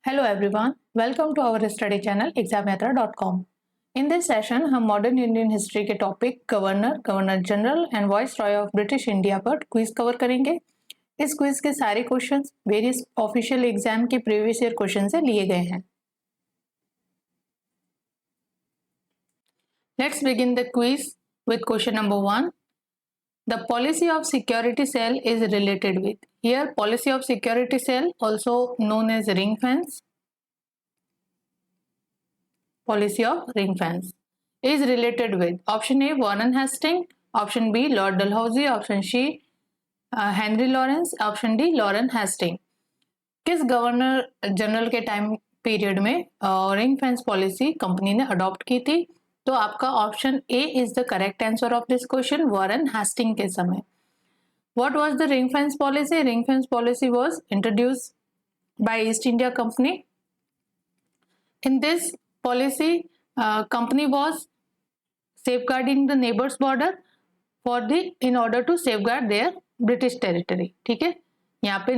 Hello everyone, welcome to our study channel examyatra.com. In this session हम modern Indian history के topic governor general and voice Roy of British India पर quiz cover करेंगे। इस quiz के सारे questions various official exam के previous year question से लिए गए हैं। Let's begin the quiz with question number 1. The policy of security cell is related with. Here policy of security cell, also known as ring fence, policy of ring fence is related with option A Warren Hastings, option B Lord Dalhousie, option C Henry Lawrence, option D Lauren Hastings. किस governor general के time period में ring fence policy company ने adopt की थी? तो आपका option A is the correct answer of this question, Warren Hasting के समय। What was the ring fence policy? Ring fence policy was introduced by East India Company. In this policy company was safeguarding the neighbors border in order to safeguard their British territory. ठीक है, यहाँ पे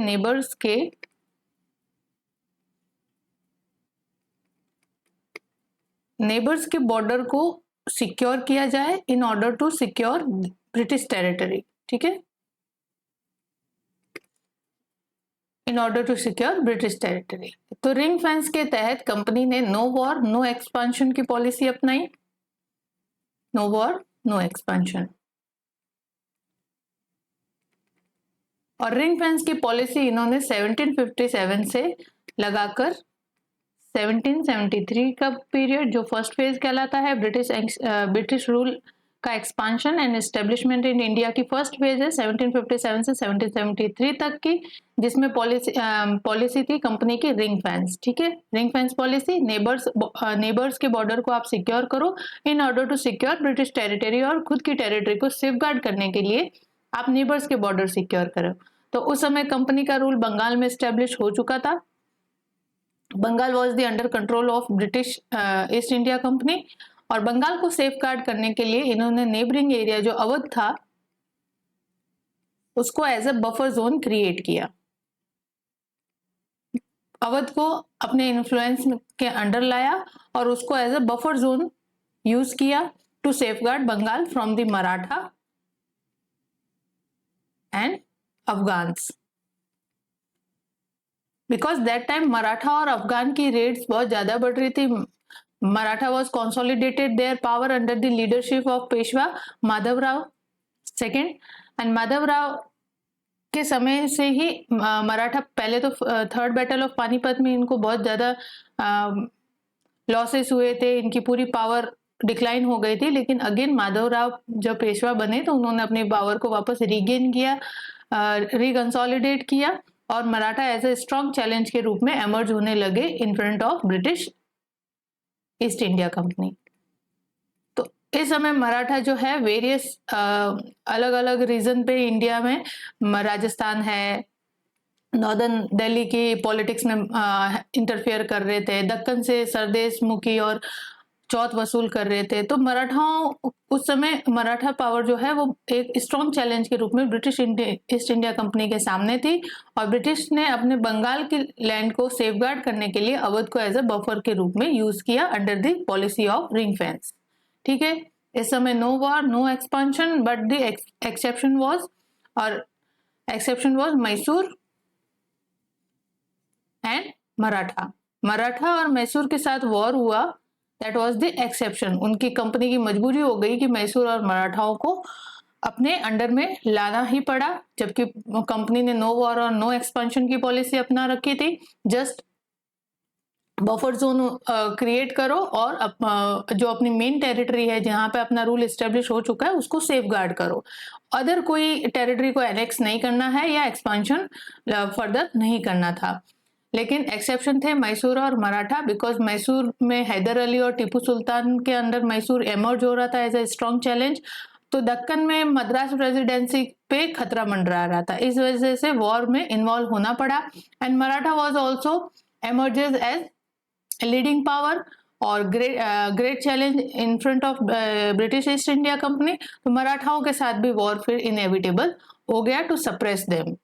neighbours के border को secure किया जाए in order to secure British territory. ठीक है, in order to secure British territory. तो रिंग फेंस के तहत कंपनी ने नो वॉर नो एक्सपांशन की पॉलिसी अपनाई। No war no expansion. और रिंग फेंस की पॉलिसी इन्होंने 1757 से लगाकर 1773 का पीरियड, जो फर्स्ट फेज कहलाता है ब्रिटिश रूल का expansion and establishment in India की फर्स्ट फेज है 1757 से 1773 तक की, जिसमें पॉलिसी थी कंपनी की रिंग फेंस। ठीक है, रिंग फेंस पॉलिसी नेबर्स के बॉर्डर को आप सिक्योर करो in order to secure British territory, और खुद की टेरिटरी को सेफगार्ड करने के लिए आप नेबर्स के बॉर्डर सिक्योर करो। तो उस समय कंपनी का रूल बंगाल में एस्टेब्लिश हो चुका था। Bengal was the under control of British East India Company, और बंगाल को सेफगार्ड करने के लिए इन्होंने नेबरिंग एरिया जो अवध था उसको as a buffer zone create किया। अवध को अपने इन्फ्लुएंस के अंडर लाया और उसको as a buffer zone use किया to safeguard Bengal from the Maratha and Afghans. Because that time Maratha और अफगान की रेड्स बहुत ज्यादा बढ़ रही थी। Maratha was consolidated their power under the leadership of Peshwa Madhavrao second, and Madhavrao के समय से ही मराठा, पहले तो थर्ड बैटल ऑफ पानीपत में इनको बहुत ज्यादा लॉसेस हुए थे, इनकी पूरी पावर डिक्लाइन हो गई थी, लेकिन अगेन माधवराव जब पेशवा बने तो उन्होंने अपनी पावर को वापस रीगेन किया, रिकंसोलिडेट किया, और Maratha as a strong challenge के रूप में एमर्ज होने लगे in front of British East India company. तो इस समय मराठा जो है वेरियस अलग अलग रीजन पे इंडिया में, राजस्थान है, नॉर्दर्न दिल्ली की पॉलिटिक्स में इंटरफेयर कर रहे थे, दक्कन से सरदेश मुखी और चौथ वसूल कर रहे थे। तो मराठाओं उस समय मराठा पावर जो है वो एक स्ट्रॉन्ग चैलेंज के रूप में ब्रिटिश ईस्ट इंडिया कंपनी के सामने थी, और ब्रिटिश ने अपने बंगाल की लैंड को सेफगार्ड करने के लिए अवध को एज अ बफर के रूप में यूज किया under the policy of ring fence. ठीक है, इस समय no war no expansion, but the exception was Mysore and Maratha और मैसूर के साथ वॉर हुआ। That was the exception. उनकी कंपनी की मजबूरी हो गई कि मैसूर और मराठाओं को अपने अंडर में लाना ही पड़ा, जबकि कंपनी ने नो वॉर और नो एक्सपेंशन की पॉलिसी अपना रखी थी। जस्ट बफर जोन क्रिएट करो और जो अपनी मेन टेरिटरी है जहां पे अपना रूल एस्टेब्लिश हो चुका है उसको सेफगार्ड करो। अदर कोई टेरिटरी को एनेक्स नहीं करना है या एक्सपेंशन फर्दर नहीं करना था। लेकिन एक्सेप्शन थे मैसूर और मराठा, बिकॉज मैसूर में हैदर अली और टीपू सुल्तान के अंडर मैसूर एमर्ज हो रहा था एज ए स्ट्रॉन्ग चैलेंज। तो दक्कन में मद्रास प्रेसिडेंसी पे खतरा मंडरा रहा था, इस वजह से वॉर में इन्वॉल्व होना पड़ा। And Maratha was also emerges as leading power और great challenge in front of British East India company. तो मराठाओं के साथ भी वॉर फिर इनएविटेबल हो गया to suppress them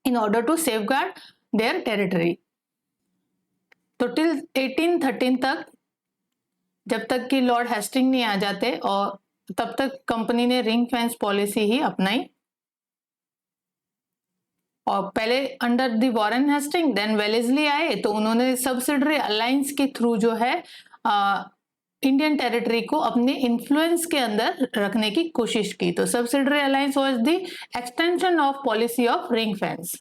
in order to safeguard their territory. तो टिल 1813 तक, जब तक कि लॉर्ड हेस्टिंग नहीं आ जाते, और तब तक कंपनी ने रिंग फेंस पॉलिसी ही अपनाई। और पहले under the Warren Hasting, then Wellesley आए, तो उन्होंने सब्सिडरी अलायंस के थ्रू जो है इंडियन टेरिटरी को अपने इन्फ्लुएंस के अंदर रखने की कोशिश की। तो subsidiary alliance was the extension of policy of ring fence.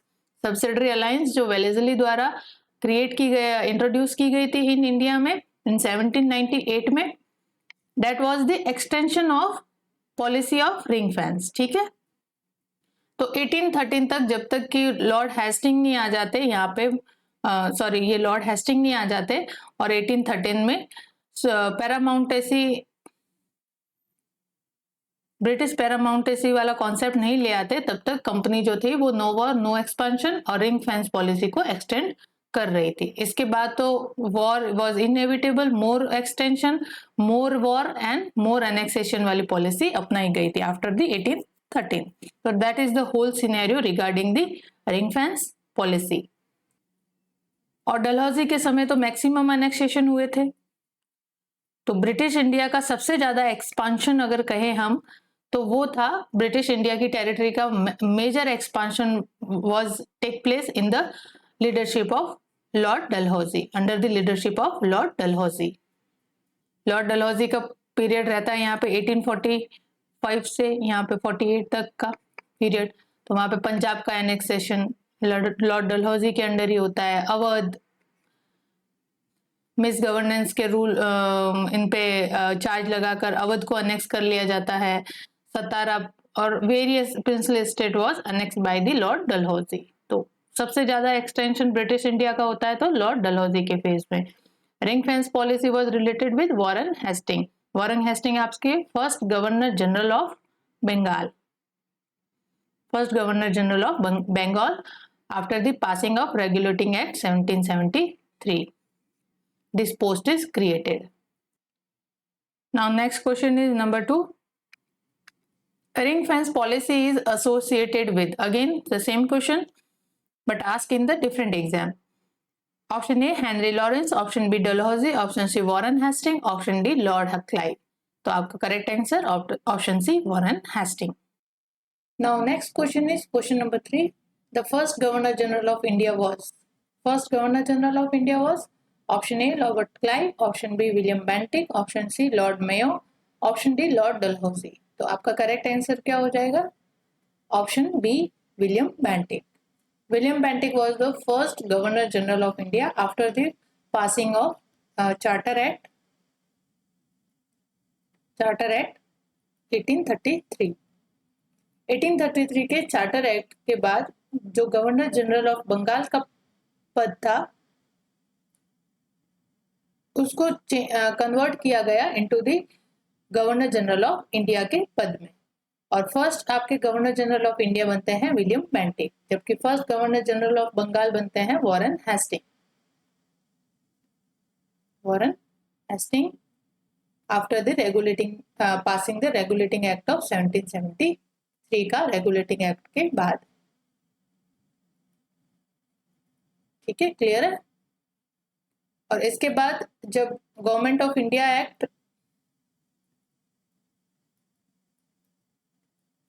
Subsidiary alliance जो वेलेस्ली द्वारा क्रिएट की गई, इंट्रोड्यूस की गई थी इन इंडिया में इन 1798 में, that was the extension of policy of ring fence. ठीक है, तो 1813 तक, जब तक कि लॉर्ड हेस्टिंग नहीं आ जाते यहाँ पे, सॉरी ये लॉर्ड हेस्टिंग नहीं आ जाते और 1813 में पैरामाउंटेसी, ब्रिटिश पैरामाउंटेसी वाला कॉन्सेप्ट नहीं ले आते, तब तक कंपनी जो थी वो नो वॉर नो एक्सपेंशन और रिंग फेंस पॉलिसी को एक्सटेंड कर रही थी। इसके बाद तो war was inevitable, more extension, more war and more annexation वाली पॉलिसी अपनाई गई थी after the 1813। So that is the whole scenario regarding the ring fence policy। और डलहौजी के समय तो मैक्सिमम एनेक्सेशन हुए थे। तो ब्रिटिश इंडिया का सबसे ज्यादा एक्सपांशन अगर कहें हम, तो वो था ब्रिटिश इंडिया की टेरिटरी का major expansion was take place in the leadership of Lord Dalhousie, under the leadership of Lord Dalhousie. Lord Dalhousie का पीरियड रहता है यहाँ पे 1845 से यहाँ पे 48 तक का पीरियड। तो वहां पे पंजाब का एनेक्सेशन लॉर्ड डलहौजी के अंडर ही होता है। अवध, मिस गवर्नेंस के रूल इन पे चार्ज लगाकर अवध को अनेक्स कर लिया जाता है। सतारा और various princely state was annex by the Lord Dalhousie. तो सबसे ज्यादा एक्सटेंशन ब्रिटिश इंडिया का होता है तो लॉर्ड डलहौजी के फेज में। Ring fence policy was related with Warren Hasting. Warren Hasting आपके first governor general of Bengal, first governor general of Bengal after the passing of regulating act 1773। This post is created. Now next question is number 2. Ring fence policy is associated with, again the same question but asked in the different exam. Option A Henry Lawrence, option B Dalhousie, option C Warren Hastings, option D Lord Clive। तो आपका correct answer option C Warren Hasting. Now next question is question number 3. The first Governor General of India was, first Governor General of India was option A Lord Clive, option B William Bentinck, option C Lord Mayo, option D Lord Dalhousie. तो आपका correct answer क्या हो जाएगा? Option B William Bentinck. William Bentinck was the first governor general of India after the passing of Charter Act 1833। 1833 के charter act के बाद जो governor general of Bengal का पद था उसको कन्वर्ट किया गया into the governor general of India के पद में। और फर्स्ट आपके गवर्नर जनरल ऑफ इंडिया बनते हैं विलियम बेंटिक, जबकि first governor general of Bengal बनते हैं Warren Hasting. Warren Hasting after the regulating passing the regulating act of 1773 का रेगुलेटिंग एक्ट के बाद। ठीक है, क्लियर है? और इसके बाद जब गवर्नमेंट ऑफ इंडिया एक्ट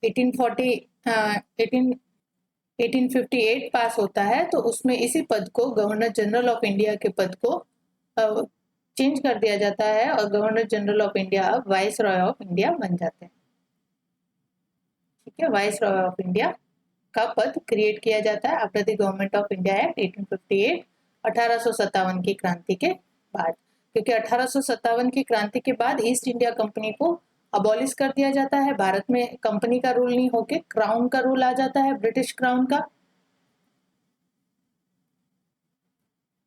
1858 पास होता है तो उसमें इसी पद को, गवर्नर जनरल ऑफ इंडिया के पद को चेंज कर दिया जाता है और governor general of India vice Roy of India बन जाते हैं। ठीक है, वाइस रॉय ऑफ इंडिया का पद क्रिएट किया जाता है after the government of India act 1858, 1857 की क्रांति के बाद। क्योंकि 1857 की क्रांति के बाद ईस्ट इंडिया कंपनी को अबॉलिश कर दिया जाता है। भारत में कंपनी का रूल नहीं होके क्राउन का रूल आ जाता है, ब्रिटिश क्राउन का।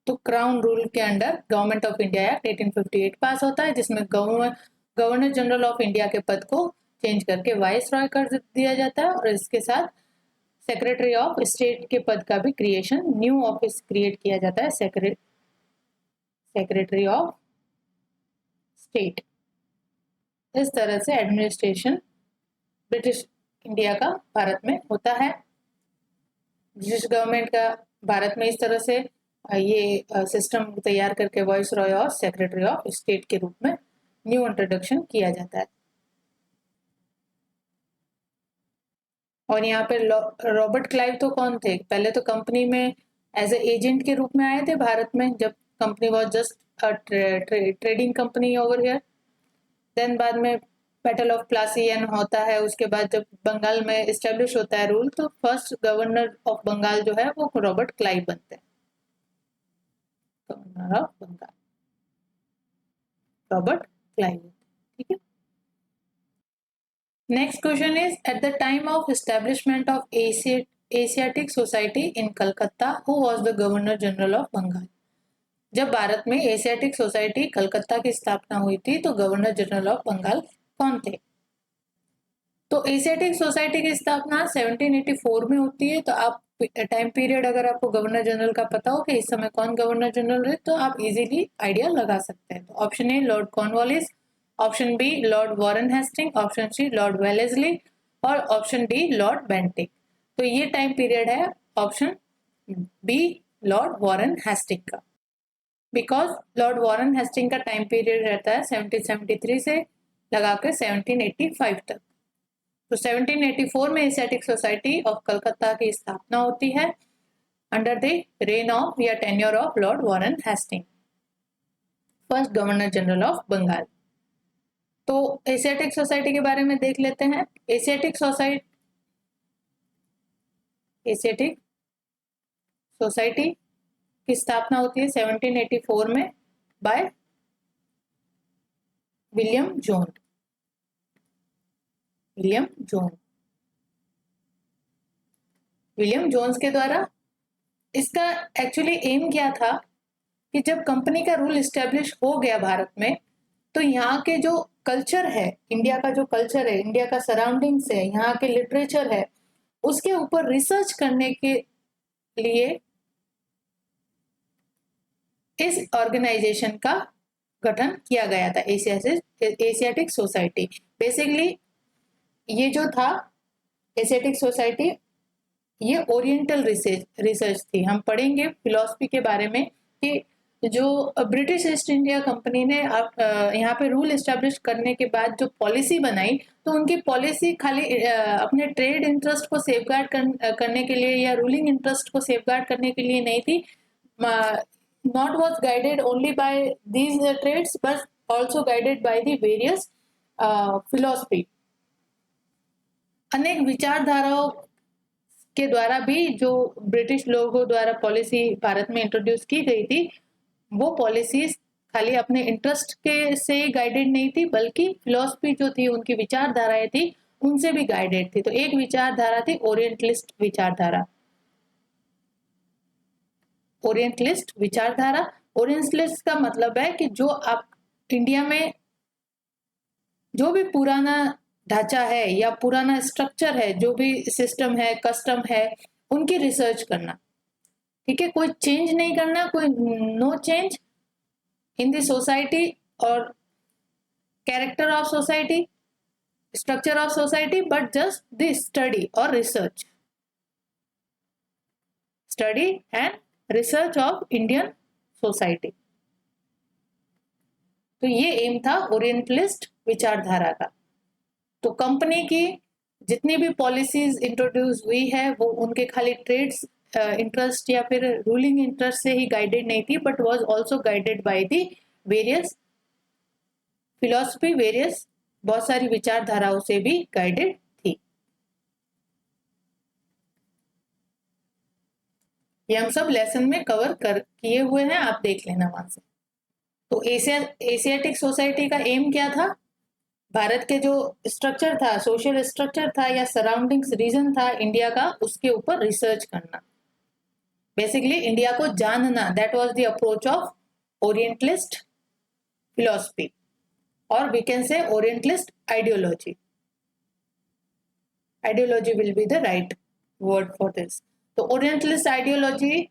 तो क्राउन रूल के under government of India act 1858 पास होता है, जिसमें गवर्नर जनरल ऑफ इंडिया के पद को चेंज करके वाइस रॉय कर दिया जाता है और इसके साथ सेक्रेटरी ऑफ स्टेट के पद का भी क्रिएशन, न्यू ऑफिस क्रिएट किया जाता है, सेक्रेटरी ऑफ स्टेट। इस तरह से एडमिनिस्ट्रेशन ब्रिटिश इंडिया का भारत में होता है। ब्रिटिश गवर्नमेंट का भारत में इस तरह से ये सिस्टम तैयार करके वाइस रॉय और सेक्रेटरी ऑफ स्टेट के रूप में न्यू इंट्रोडक्शन किया जाता है। और यहाँ पे रॉबर्ट क्लाइव तो कौन थे? पहले तो कंपनी में एज ए एजेंट के रूप में आए थे भारत में, जब company was just trading company over here. Then बाद में बैटल ऑफ प्लासियन होता है, उसके बाद जब बंगाल में इस्टेब्लिश होता है रूल, तो फर्स्ट गवर्नर ऑफ बंगाल जो है वो रॉबर्ट क्लाइव बनते हैं, governor of Bengal Robert Clive. ठीक है। Next question is, at the time of establishment of Asiatic society in Calcutta, who was the governor general of Bengal? जब भारत में एशियाटिक सोसाइटी कलकत्ता की स्थापना हुई थी तो गवर्नर जनरल ऑफ बंगाल कौन थे? तो एशियाटिक सोसाइटी की स्थापना 1784 में होती है। तो आप टाइम पीरियड अगर आपको गवर्नर जनरल का पता हो कि इस समय कौन गवर्नर जनरल है, तो आप इजीली आइडिया लगा सकते हैं। तो option A Lord Cornwallis, option B Lord Warren Hasting, option C Lord Wellesley और ऑप्शन डी लॉर्ड बेंटिक। तो ये टाइम पीरियड है option B Lord Warren Hasting का, बिकॉज लॉर्ड वॉरेन हेस्टिंग का टाइम पीरियड रहता है 1773 से लगाकर 1785 तक। तो 1784 में एशियाटिक सोसाइटी ऑफ कलकत्ता की स्थापना होती है अंडर द रेन ऑफ या tenure of Lord Warren Hasting, first governor general of Bengal. तो एशियाटिक सोसाइटी के बारे में देख लेते हैं। एशियाटिक सोसाइटी की स्थापना होती है 1784 में बाय विलियम जोन्स के द्वारा। इसका एक्चुअली एम क्या था कि जब कंपनी का रूल इस्टेब्लिश हो गया भारत में, तो यहाँ के जो कल्चर है, इंडिया का जो कल्चर है, इंडिया का सराउंडिंग्स है, यहाँ के लिटरेचर है, उसके ऊपर रिसर्च करने के लिए इस ऑर्गेनाइजेशन का गठन किया गया था, एशियाटिक सोसाइटी। बेसिकली ये जो था एशियाटिक सोसाइटी, ये ओरिएंटल रिसर्च थी। हम पढ़ेंगे फिलॉसफी के बारे में कि जो ब्रिटिश ईस्ट इंडिया कंपनी ने यहाँ पे रूल एस्टेब्लिश करने के बाद जो पॉलिसी बनाई, तो उनकी पॉलिसी खाली अपने ट्रेड इंटरेस्ट को सेफगार्ड करने के लिए या रूलिंग इंटरेस्ट को सेफगार्ड करने के लिए नहीं थी। not was guided only by these traits but also guided by the various philosophy। अनेक विचारधाराओं के द्वारा भी जो ब्रिटिश लोगों द्वारा पॉलिसी भारत में इंट्रोड्यूस की गई थी, वो पॉलिसीज खाली अपने इंटरेस्ट के से गाइडेड नहीं थी, बल्कि फिलॉसफी जो थी, उनकी विचारधाराएं थी, उनसे भी गाइडेड थी। तो एक विचारधारा थी ओरिएंटलिस्ट विचारधारा। ओरिएंटलिस्ट का मतलब है कि जो आप इंडिया में जो भी पुराना ढांचा है या पुराना स्ट्रक्चर है, जो भी सिस्टम है, कस्टम है, उनकी रिसर्च करना। ठीक है, कोई चेंज नहीं करना, कोई no change in the society और character of society, structure of society, but just the study और research, study and research of Indian society. तो ये एम था ओरिएंटलिस्ट विचारधारा का। तो कंपनी की जितनी भी पॉलिसीज इंट्रोड्यूस हुई है, वो उनके खाली ट्रेड्स इंटरेस्ट या फिर रूलिंग इंटरेस्ट से ही गाइडेड नहीं थी, but was also guided by the various philosophy, various बहुत सारी विचारधाराओं से भी गाइडेड थी। ये हम सब लेसन में कवर किए हुए हैं, आप देख लेना वहां से। तो एशियाटिक सोसाइटी का एम क्या था? भारत के जो स्ट्रक्चर था, सोशल स्ट्रक्चर था या सराउंडिंग्स रीजन था इंडिया का, उसके ऊपर रिसर्च करना, बेसिकली इंडिया को जानना। That was the approach of orientalist philosophy, और we can say orientalist ideology. Ideology will be the right word for this. तो ओरिएंटलिस्ट आइडियोलॉजी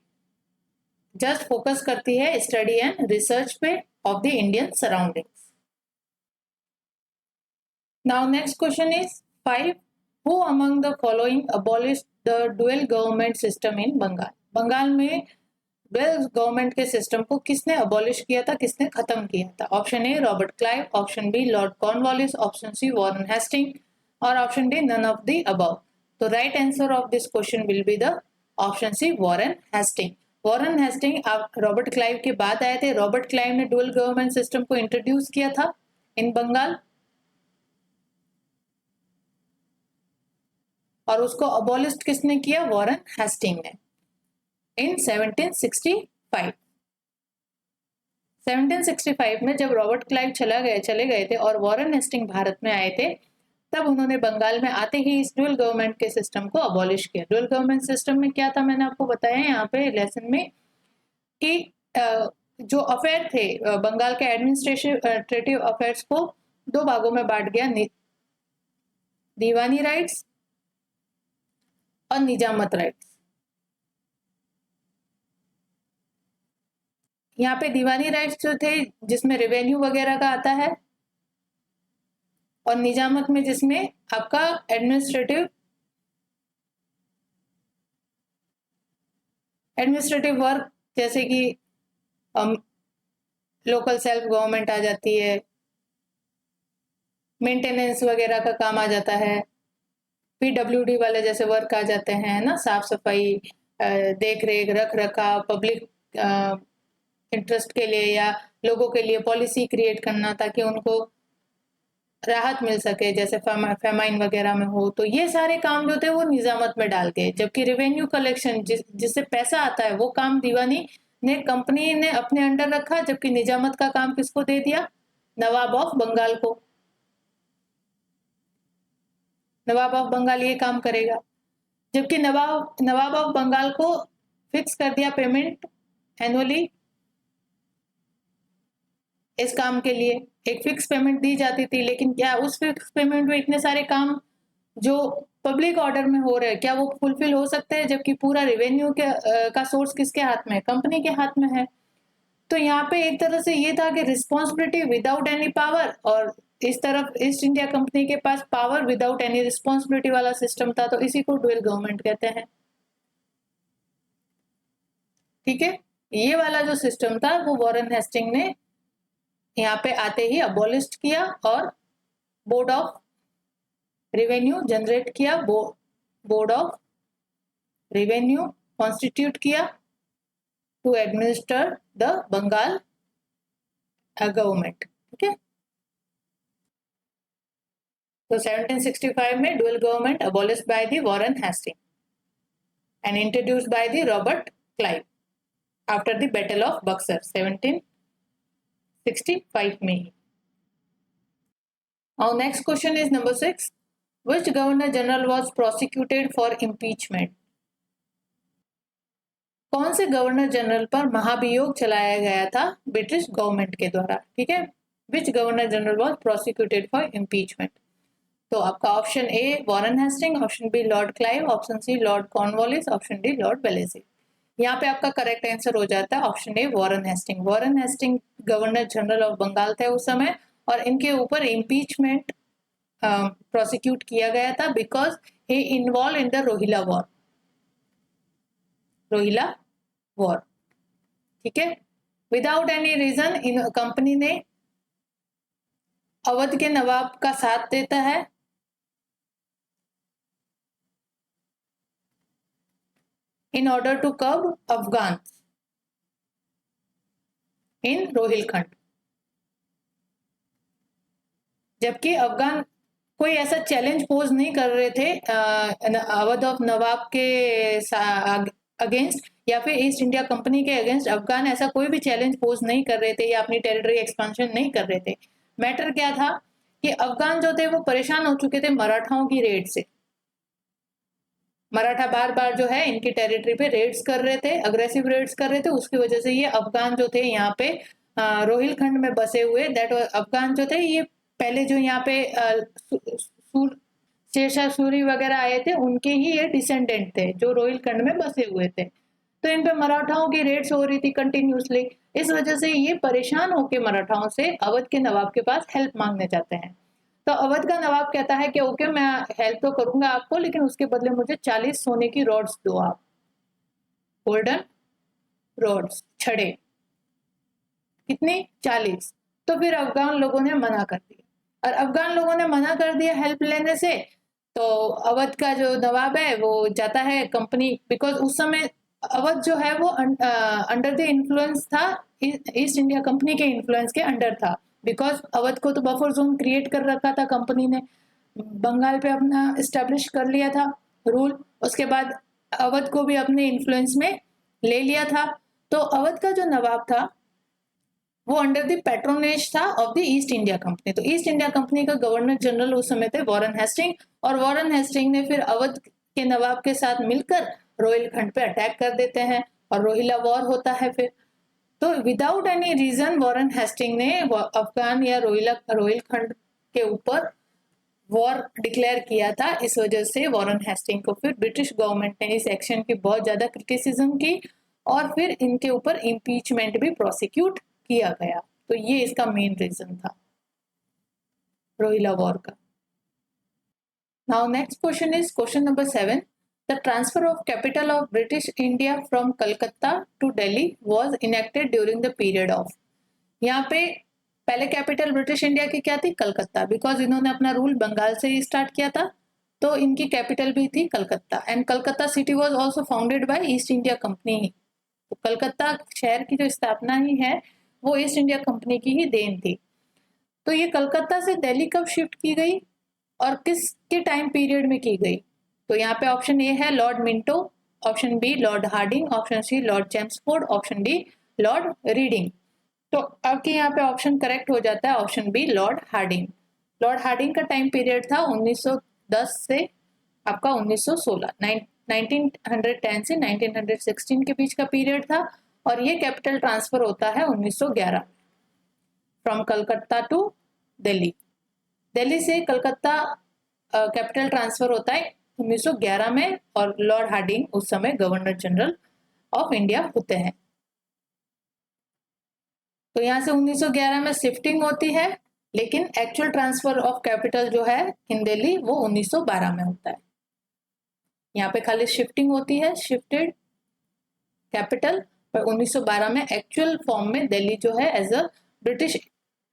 जस्ट फोकस करती है स्टडी एंड रिसर्च पे of the Indian surroundings. Now next question is 5. Who among the following abolished the dual government system in Bengal? Bengal में dual government के system को किसने abolish किया था, किसने खत्म किया था? Option A Robert Clive, option B Lord Cornwallis, option C Warren Hasting और option D none of the above. तो right answer of this question will be the option C Warren Hasting. Warren Hasting Robert Clive के बाद आए थे। Robert Clive ने dual government system को introduce किया था इन बंगाल और उसको अबॉलिश किसने किया? वॉरेन हेस्टिंग ने इन 1765। 1765 में जब रॉबर्ट क्लाइव चले गए थे और वॉरेन हेस्टिंग भारत में आए थे, तब उन्होंने बंगाल में आते ही इस ड्यूअल गवर्नमेंट के सिस्टम को अबॉलिश किया। ड्यूअल गवर्नमेंट सिस्टम में क्या था, मैंने आपको बताया यहाँ पे लेसन में कि जो अफेयर थे बंगाल के एडमिनिस्ट्रेटिव अफेयर्स को दो भागों में बांट गया, दीवानी राइट्स और निजामत राइट्स। यहाँ पे दीवानी राइट्स जो थे जिसमें रेवेन्यू वगैरह का आता है और निजामत में जिसमें आपका एडमिनिस्ट्रेटिव वर्क जैसे कि लोकल सेल्फ गवर्नमेंट आ जाती है, मेंटेनेंस वगैरह का काम आ जाता है, पीडब्ल्यूडी वाले जैसे वर्क आ जाते हैं ना, साफ सफाई, देख रेख, रख रखाव, पब्लिक इंटरेस्ट के लिए या लोगों के लिए पॉलिसी क्रिएट करना ताकि उनको राहत मिल सके, जैसे फेमाइन वगैरह में हो। तो ये सारे काम जो थे वो निजामत में डाल गए, जबकि रेवेन्यू कलेक्शन जिससे पैसा आता है वो काम दीवानी ने कंपनी ने अपने अंडर रखा, जबकि निजामत का काम किसको दे दिया? नवाब ऑफ बंगाल को। नवाब ऑफ बंगाल ये काम करेगा, जबकि नवाब ऑफ बंगाल को फिक्स कर दिया पेमेंट एनुअली। इस काम के लिए एक फिक्स पेमेंट दी जाती थी, लेकिन क्या उस फिक्स पेमेंट में इतने सारे काम जो पब्लिक ऑर्डर में हो रहे हैं क्या वो फुलफिल हो सकते हैं? जबकि पूरा रेवेन्यू का सोर्स किसके हाथ में है? कंपनी के हाथ में है। तो यहाँ पे एक तरह से ये था कि रिस्पॉन्सिबिलिटी विदाउट एनी पावर, और इस तरफ ईस्ट इंडिया कंपनी के पास पावर विदाउट एनी रिस्पॉन्सिबिलिटी वाला सिस्टम था। तो इसी को ड्यूअल गवर्नमेंट कहते हैं। ठीक है, ये वाला जो सिस्टम था वो वॉरेन हेस्टिंग ने यहाँ पे आते ही अबॉलिश किया और बोर्ड ऑफ रेवेन्यू जनरेट किया, बोर्ड ऑफ रेवेन्यू कॉन्स्टिट्यूट किया to administer the Bengal government. ठीक है, तो 1765 में dual government abolish by the Warren Hasting and introduced by the Robert Clive after the battle of Buxar 1765 में। Our next question is number 6. Which Governor General was prosecuted for impeachment? कौन से governor general पर महाभियोग चलाया गया था British government के द्वारा? ठीक है, Which Governor General was prosecuted for impeachment? तो आपका option A Warren Hasting, option B Lord Clive, option C Lord Cornwallis, option D Lord Wellesley. यहाँ पे आपका करेक्ट आंसर हो जाता है option A Warren Hasting. Warren Hasting governor general of Bengal थे उस समय और इनके ऊपर इम्पीचमेंट प्रोसिक्यूट किया गया था because he involve in the Rohilla war. Rohilla war, ठीक है। विदाउट एनी रीजन इन कंपनी ने अवध के नवाब का साथ देता है in order to curb Afghan in Rohilkhand, जबकि अफगान कोई ऐसा चैलेंज पोज नहीं कर रहे थे अवध ऑफ नवाब के अगेंस्ट या फिर ईस्ट इंडिया कंपनी के अगेंस्ट। अफगान ऐसा कोई भी चैलेंज पोज नहीं कर रहे थे या अपनी टेरिटरी एक्सपेंशन नहीं कर रहे थे। मैटर क्या था कि अफगान जो थे वो परेशान हो चुके थे मराठाओं की रेड से। मराठा बार बार जो है इनकी टेरिटरी पे रेड्स कर रहे थे, अग्रेसिव रेड्स कर रहे थे। उसकी वजह से ये अफगान जो थे यहाँ पे रोहिलखंड में बसे हुए, दैट अफगान जो थे ये पहले जो यहाँ पे शेरशाह सूरी वगैरह आए थे उनके ही ये डिसेंडेंट थे जो रोहिलखंड में बसे हुए थे। तो इन पे मराठाओं की रेड्स हो रही थी कंटिन्यूसली। इस वजह से ये परेशान होकर मराठाओं से अवध के नवाब के पास हेल्प मांगने जाते हैं। तो अवध का नवाब कहता है कि ओके मैं हेल्प तो करूंगा आपको, लेकिन उसके बदले मुझे 40 सोने की रॉड्स दो आप, गोल्डन रोड्स, छड़े, कितनी 40। तो फिर अफगान लोगों ने मना कर दिया, और अफगान लोगों ने मना कर दिया हेल्प लेने से। तो अवध का जो नवाब है वो जाता है कंपनी, बिकॉज उस समय अवध जो है वो अंडर द इन्फ्लुएंस था, ईस्ट इंडिया कंपनी के इन्फ्लुएंस के अंडर था, बिकॉज अवध को तो बफर जोन क्रिएट कर रखा था कंपनी ने, बंगाल पे अपना इस्टेब्लिश कर लिया था रूल, उसके बाद अवध को भी अपने इन्फ्लुएंस में ले लिया था। तो अवध का जो नवाब था वो अंडर द पैट्रोनेज था of the east India company. तो ईस्ट इंडिया कंपनी का गवर्नर जनरल उस समय थे वॉरेन हेस्टिंग, और वॉरेन हेस्टिंग ने फिर अवध के नवाब के साथ मिलकर रोहिलखंड पे अटैक कर देते हैं, और रोहिला वॉर होता है फिर। तो without any reason Warren Hasting ने अफगान या रोहिलखंड के ऊपर वॉर डिक्लेयर किया था। इस वजह से वॉरेन हेस्टिंग को फिर ब्रिटिश गवर्नमेंट ने इस एक्शन की बहुत ज्यादा क्रिटिसिज्म की, और फिर इनके ऊपर इम्पीचमेंट भी प्रोसिक्यूट किया गया। तो ये इसका मेन रीजन था रोहिला वॉर का। Now next question is question number 7। The transfer of capital of British India from Calcutta to Delhi was enacted during the period of. यहाँ पे पहले कैपिटल ब्रिटिश इंडिया की क्या थी? कलकत्ता, बिकॉज इन्होंने अपना रूल बंगाल से ही स्टार्ट किया था, तो इनकी कैपिटल भी थी Calcutta. And Calcutta city was also founded by East India company ही। तो कलकत्ता शहर की जो स्थापना ही है वो ईस्ट इंडिया कंपनी की ही देन थी। तो ये कलकत्ता से दिल्ली कब शिफ्ट की गई और किसके टाइम पीरियड में की गई? तो यहाँ पे ऑप्शन ए है Lord Minto, option B Lord Hardinge, option C Lord Chelmsford, option D Lord Reading. तो आपके यहाँ पे ऑप्शन करेक्ट हो जाता है option B Lord Hardinge. Lord Hardinge का टाइम पीरियड था 1910 से आपका 1916, 1910 से 1916 के बीच का पीरियड था, और ये कैपिटल ट्रांसफर होता है 1911 फ्रॉम कलकत्ता टू दिल्ली। दिल्ली से कलकत्ता कैपिटल ट्रांसफर होता है 1911 में, और लॉर्ड हार्डिंग उस समय गवर्नर जनरल ऑफ इंडिया होते हैं। तो यहाँ से 1911 में शिफ्टिंग होती है, लेकिन एक्चुअल ट्रांसफर ऑफ कैपिटल जो है इन दिल्ली वो 1912 में होता है। यहाँ पे खाली शिफ्टिंग होती है, शिफ्टेड कैपिटल, पर 1912 में एक्चुअल फॉर्म में दिल्ली जो है एज अ ब्रिटिश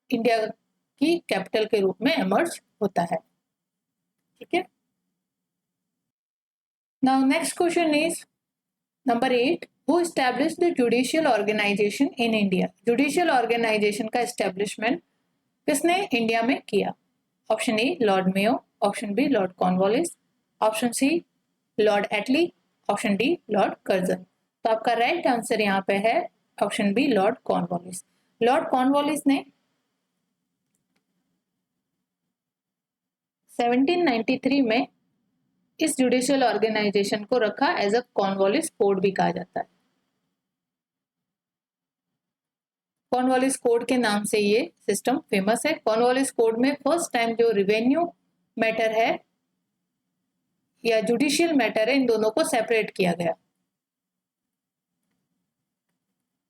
इंडिया की कैपिटल के रूप में एमर्ज होता है। ठीक है। Now next question is number 8। Who established the judicial organization in India? Judicial organization का एस्टेब्लिशमेंट किसने इंडिया में किया? Option A Lord Mayo, option B Lord Cornwallis, option C Lord Attlee, option D Lord Curzon. तो आपका right answer यहाँ पे है option B Lord Cornwallis. Lord Cornwallis ने 1793 में इस जुडिशियल ऑर्गेनाइजेशन को रखा एज अ कॉर्नवालिस कोड भी कहा जाता है। कॉर्नवालिस कोड के नाम से ये सिस्टम फेमस है। कॉर्नवालिस कोड में फर्स्ट टाइम जो रिवेन्यू मैटर है या जुडिशियल मैटर है, इन दोनों को सेपरेट किया गया।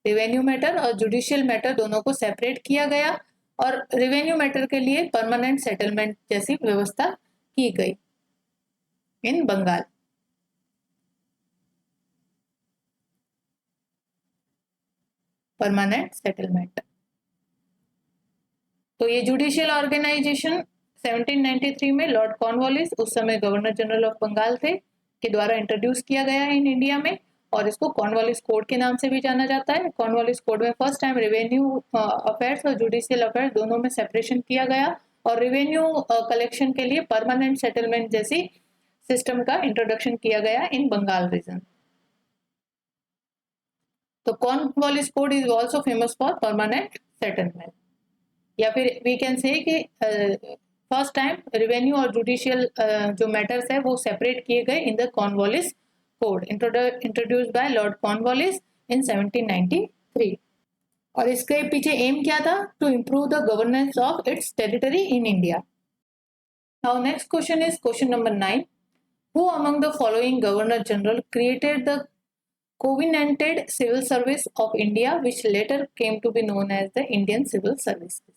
रिवेन्यू मैटर और जुडिशियल मैटर दोनों को सेपरेट किया गया, और रिवेन्यू मैटर के लिए परमानेंट सेटलमेंट जैसी व्यवस्था की गई इन बंगाल। Permanent settlement. तो ये जुडिशियल ऑर्गेनाइजेशन 1793 में लॉर्ड कॉर्नवालिस, उस समय गवर्नर जनरल ऑफ बंगाल थे, के द्वारा इंट्रोड्यूस किया गया है इन इंडिया में, और इसको कॉर्नवालिस कोड के नाम से भी जाना जाता है। कॉर्नवालिस कोड में फर्स्ट टाइम रेवेन्यू अफेयर्स और जुडिशियल अफेयर्स दोनों में सेपरेशन किया गया, और रेवेन्यू कलेक्शन के लिए परमानेंट सेटलमेंट जैसी सिस्टम का इंट्रोडक्शन किया गया इन बंगाल रीजन। तो Cornwallis code is also famous for permanent settlement, या फिर वी कैन से कि फर्स्ट टाइम रेवेन्यू और जुडिशियल जो मैटर्स है वो सेपरेट किए गए in the Cornwallis code introduced by Lord Cornwallis in 1793। और इसके पीछे एम क्या था? To improve the governance of its territory in India. Now next question is question number 9। Who among the following governor general created the Covenanted Civil Service of India, which later came to be known as the Indian Civil Services?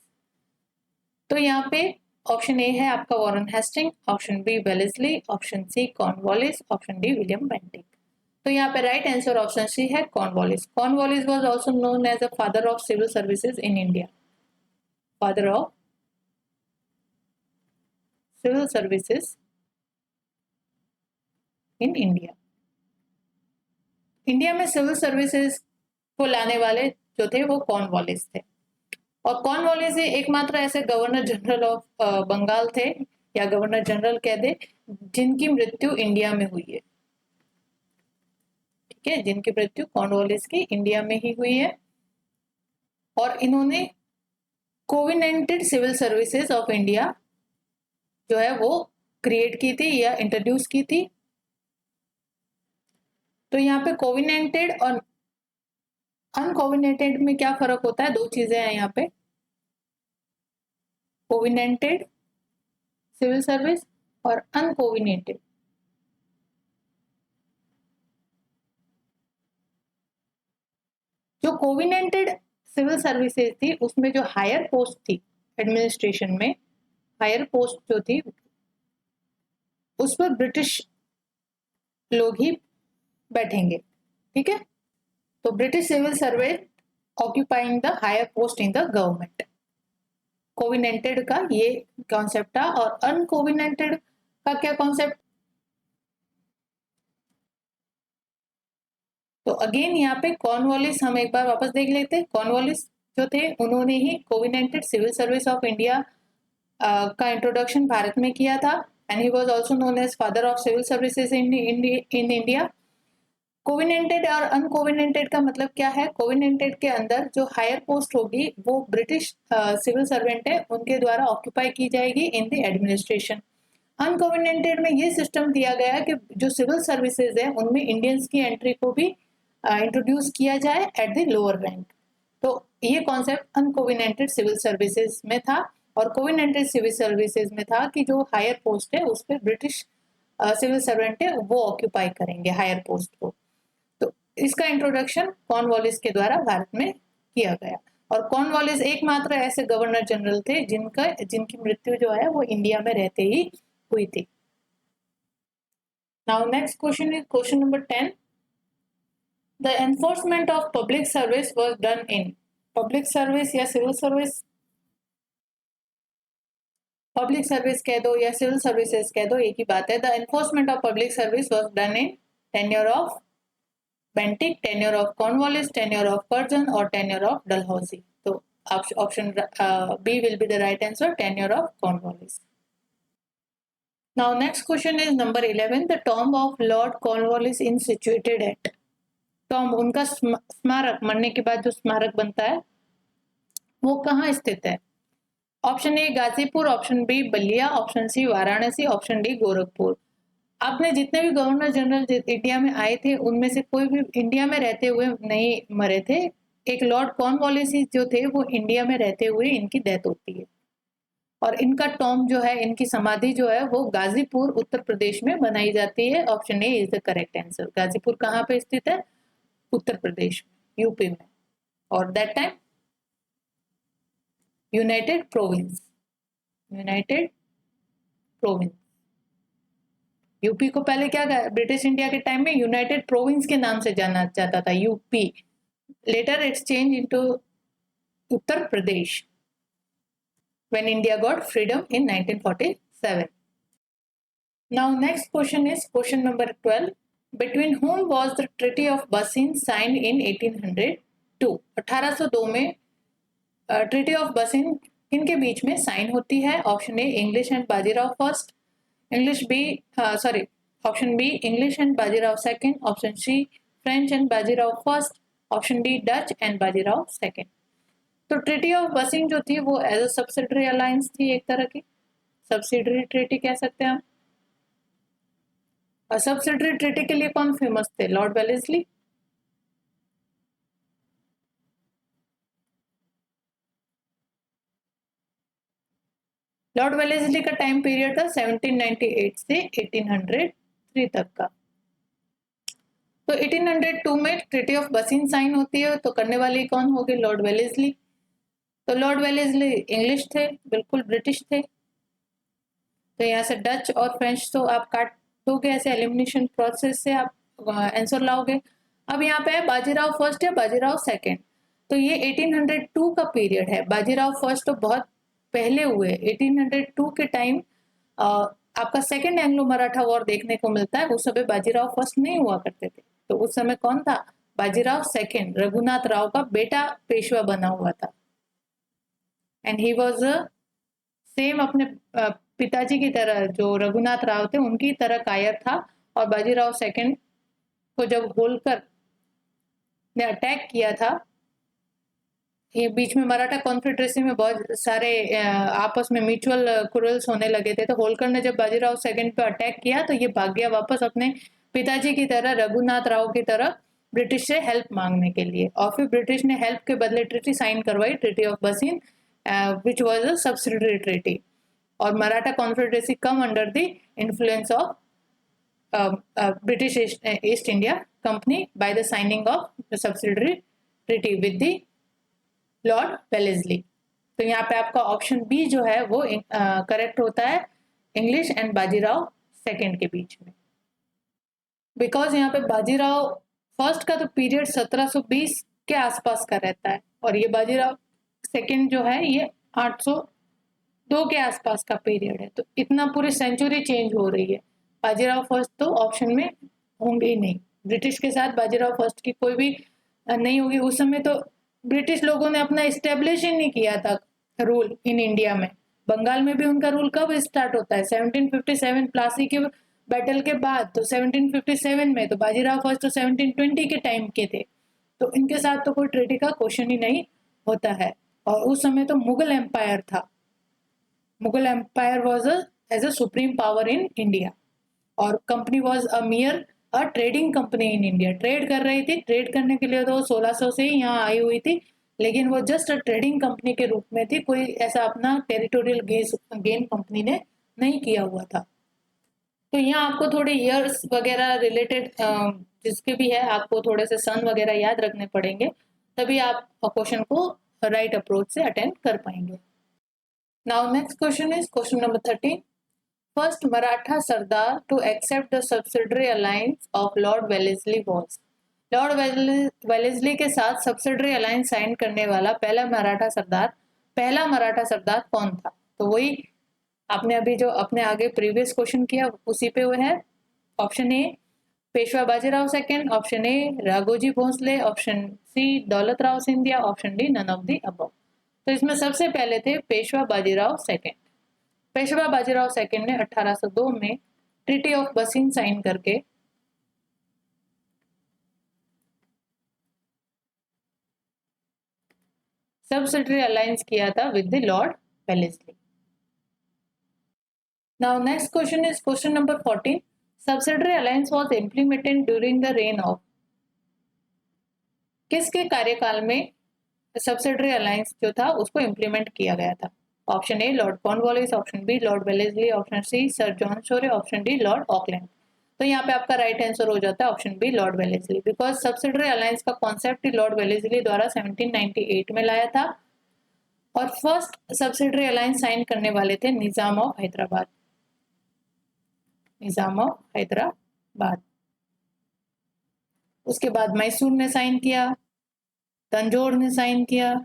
तो यहाँ पे option A है आपका Warren Hasting, option B Wellesley, option C Cornwallis, option D William Bentinck. तो यहाँ पे right answer option C है Cornwallis. Cornwallis was also known as a father of civil services in India. Father of civil services in India. India में civil services को लाने वाले जो थे वो कॉर्नवालिस थे। और कॉर्नवालिस ही एकमात्र ऐसे गवर्नर जनरल ऑफ बंगाल थे, या गवर्नर जनरल कह दे, जिनकी मृत्यु इंडिया में हुई है। ठीक है, जिनकी मृत्यु कॉर्नवालिस की इंडिया में ही हुई है। और इन्होंने कोविनेंटेड सिविल सर्विसेज ऑफ इंडिया जो है वो क्रिएट की थी या इंट्रोड्यूस की थी। तो यहाँ पे कोविनेंटेड और अनकोविनेंटेड में क्या फर्क होता है? दो चीजें हैं यहाँ पे, कोविनेंटेड सिविल सर्विस और अनकोविनेंटेड। जो कोविनेंटेड सिविल सर्विसेज थी उसमें जो हायर पोस्ट थी एडमिनिस्ट्रेशन में, हायर पोस्ट जो थी उस पर ब्रिटिश लोग ही बैठेंगे। ठीक है, तो British civil servant occupying the higher post in the government. Covenanted का ये कॉन्सेप्ट था। और अनकोविनेंटेड का क्या कॉन्सेप्ट? तो अगेन यहाँ पे कॉर्नवालिस हम एक बार वापस देख लेते हैं। कॉर्नवालिस जो थे उन्होंने ही covenanted civil service of India का इंट्रोडक्शन भारत में किया था। And he was also known as father of civil services in India. Covenanted और अनकोविनेंटेड का मतलब क्या है? कोविनेंटेड के अंदर जो हायर पोस्ट होगी वो ब्रिटिश सिविल सर्वेंट है उनके द्वारा ऑक्यूपाई की जाएगी इन द एडमिनिस्ट्रेशन। अनकोविनेंटेड में ये सिस्टम दिया गया कि जो सिविल सर्विसेज है उनमें इंडियंस की एंट्री को भी इंट्रोड्यूस किया जाए एट द लोअर रैंक। तो ये कॉन्सेप्ट अनकोविनेंटेड सिविल सर्विसेज में था। और कोविनेंटेड सिविल सर्विसेज में था कि जो हायर पोस्ट है उस पर ब्रिटिश सिविल सर्वेंट है वो ऑक्यूपाई करेंगे हायर पोस्ट को। तो इसका इंट्रोडक्शन कॉर्नवालिस के द्वारा भारत में किया गया। और कॉर्नवालिस एकमात्र ऐसे गवर्नर जनरल थे जिनकी मृत्यु जो है वो इंडिया में रहते ही हुई थी। Now next question is question number 10। The enforcement of public service was done in. Public service या सिविल सर्विस, पब्लिक सर्विस कह दो या सिविल सर्विसेज कह दो, एक ही बात है। The enforcement of public service was done in tenure of Bentinck, tenure of Cornwallis, tenure of Curzon और टेन्योर ऑफ डलहौजी। तो option B will be the right answer, tenure of Cornwallis. Now next question is number 11. The tomb of Lord Cornwallis is situated at। tomb उनका स्मारक, मरने के बाद जो स्मारक बनता है वो कहाँ स्थित है? Option A Ghazipur, option B Ballia, option C Varanasi, option D Gorakhpur. आपने जितने भी गवर्नर जनरल इंडिया में आए थे उनमें से कोई भी इंडिया में रहते हुए नहीं मरे थे। एक लॉर्ड कॉर्नवालिस जो थे वो इंडिया में रहते हुए इनकी डेथ होती है। और इनका टॉम जो है, इनकी समाधि जो है वो गाजीपुर उत्तर प्रदेश में बनाई जाती है। Option A is the correct answer. Ghazipur कहाँ पे स्थित है? उत्तर प्रदेश में, यूपी में। और that time United Province, United Province. UP को पहले क्या, ब्रिटिश इंडिया के टाइम में यूनाइटेड प्रोविंस के नाम से जाना जाता था, UP. Later it's change into Uttar Pradesh when India got freedom in 1947. Now next question is question number 12. Between whom was the Treaty of Bassein signed in 1802? 1802 में ट्रीटी ऑफ बसिन किनके बीच में साइन होती है? Option A English and Bajirao first, option B English and Bajirao second, option C French and Bajirao first, option D Dutch and Bajirao second. तो treaty of Bassein जो थी वो as a subsidiary alliance थी, एक तरह की सब्सिडरी ट्रीटी कह सकते हैं हम। और सब्सिडरी ट्रीटी के लिए कौन फेमस थे? Lord Wellesley. लॉर्ड वेलेस्ली का टाइम पीरियड था 1798 से 1803 तक का। तो 1802 में ट्रीटी ऑफ बसिन साइन होती है, तो करने वाली कौन होगी? Lord Wellesley. तो लॉर्ड वेलेस्ली इंग्लिश थे, बिल्कुल ब्रिटिश थे। तो यहाँ से डच और फ्रेंच तो आप काट दोगे ऐसे एलिमिनेशन प्रोसेस से, आप आंसर लाओगे। अब यहाँ पे है बाजीराव फर्स्ट या बाजीराव सेकंड, तो ये 1802 का पीरियड है। बाजीराव फर्स्ट तो बहुत पहले हुए, 1802 के टाइम आपका सेकंड एंग्लो मराठा वॉर देखने को मिलता है। उस समय बाजीराव फर्स्ट नहीं हुआ करते थे, तो उस समय कौन था? बाजीराव सेकंड, रघुनाथ राव का बेटा पेशवा बना हुआ था। एंड ही वॉज सेम अपने पिताजी की तरह, जो रघुनाथ राव थे उनकी तरह कायर था। और बाजीराव सेकंड को जब होलकर ने अटैक किया था, ये बीच में मराठा कॉन्फेडरेसी में बहुत सारे आपस में म्यूचुअल क्रूरल्स होने लगे थे, तो होलकर ने जब बाजीराव सेकंड पे अटैक किया तो ये भाग गया वापस अपने पिताजी की तरह, रघुनाथ राव की तरह, ब्रिटिश से हेल्प मांगने के लिए। और फिर ब्रिटिश ने हेल्प के बदले ट्रीटी साइन करवाई, treaty of Bassein, which was a subsidiary treaty. और Maratha confederacy come under the influence of British East India Company by the signing of the subsidiary treaty with the Lord Wellesley. तो यहाँ पे आपका option B जो है वो correct होता है, इंग्लिश एंड बाजीराव सेकंड के बीच में। बिकॉज यहाँ पे बाजीराव फर्स्ट का तो पीरियड 1720 के आसपास का रहता है, और ये बाजीराव सेकंड जो है ये 802 के आसपास का पीरियड है। तो इतना पूरी सेंचुरी चेंज हो रही है। बाजीराव फर्स्ट तो ऑप्शन में होंगे ही नहीं, ब्रिटिश के साथ बाजीराव फर्स्ट की कोई भी नहीं होगी। उस समय तो ब्रिटिश लोगों ने अपना इस्टेब्लिश ही नहीं किया था रूल इन इंडिया में। बंगाल में भी उनका रूल कब स्टार्ट होता है? 1757 प्लासी के बैटल के बाद। तो 1757 में तो बाजीराव फर्स्ट तो 1720 के टाइम के थे, तो इनके साथ तो कोई ट्रीटी का क्वेश्चन ही नहीं होता है। और उस समय तो मुगल एम्पायर था, Mughal empire was as a supreme power in India, और company was a mere a trading company in India. Trade कर रही थी, ट्रेड करने के लिए तो 1600 से ही यहाँ आई हुई थी, लेकिन वो जस्ट अ ट्रेडिंग कंपनी के रूप में थी, कोई ऐसा अपना टेरिटोरियल गेन कंपनी ने नहीं किया हुआ था। तो यहाँ आपको थोड़े ईयर्स वगैरह रिलेटेड जिसके भी है, आपको थोड़े से सन वगैरह याद रखने पड़ेंगे, तभी आप क्वेश्चन को राइट अप्रोच से अटेंड कर पाएंगे। Now next question is question number 13। First Maratha Sardar to accept the subsidiary alliance of Lord Wellesley was। Lord Wellesley के साथ सब्सिडरी अलायंस साइन करने वाला पहला मराठा सरदार कौन था? तो वही आपने अभी जो अपने आगे प्रीवियस क्वेश्चन किया उसी पे वो है। Option A Peshwa Bajirao second, option A Raghoji Bhosle, option C Daulat Rao Scindia, option D none of the above. तो इसमें सबसे पहले थे पेशवा बाजीराव सेकंड। पेशवा बाजीराव सेकंड ने 1802 में ट्रीटी ऑफ बसीन साइन करके सब्सिडरी अलायंस किया था with the Lord Wellesley. Now next question is question number 14। Subsidiary alliance was implemented during the reign of. किसके कार्यकाल में सब्सिडरी अलायंस जो था उसको इंप्लीमेंट किया गया था? Option A Lord Cornwallis, option B Lord Wellesley, option C sir John Shore, option D Lord Auckland. तो यहाँ पे आपका राइट आंसर हो जाता है option B Lord Wellesley, because subsidiary alliance का कॉन्सेप्ट ही लॉर्ड वेलेस्ली द्वारा 1798 में लाया था। और फर्स्ट सब्सिडरी अलायंस साइन करने वाले थे निजाम ऑफ हैदराबाद। निजाम ऑफ हैदराबाद। उसके बाद मैसूर ने साइन किया, तंजौर ने साइन किया,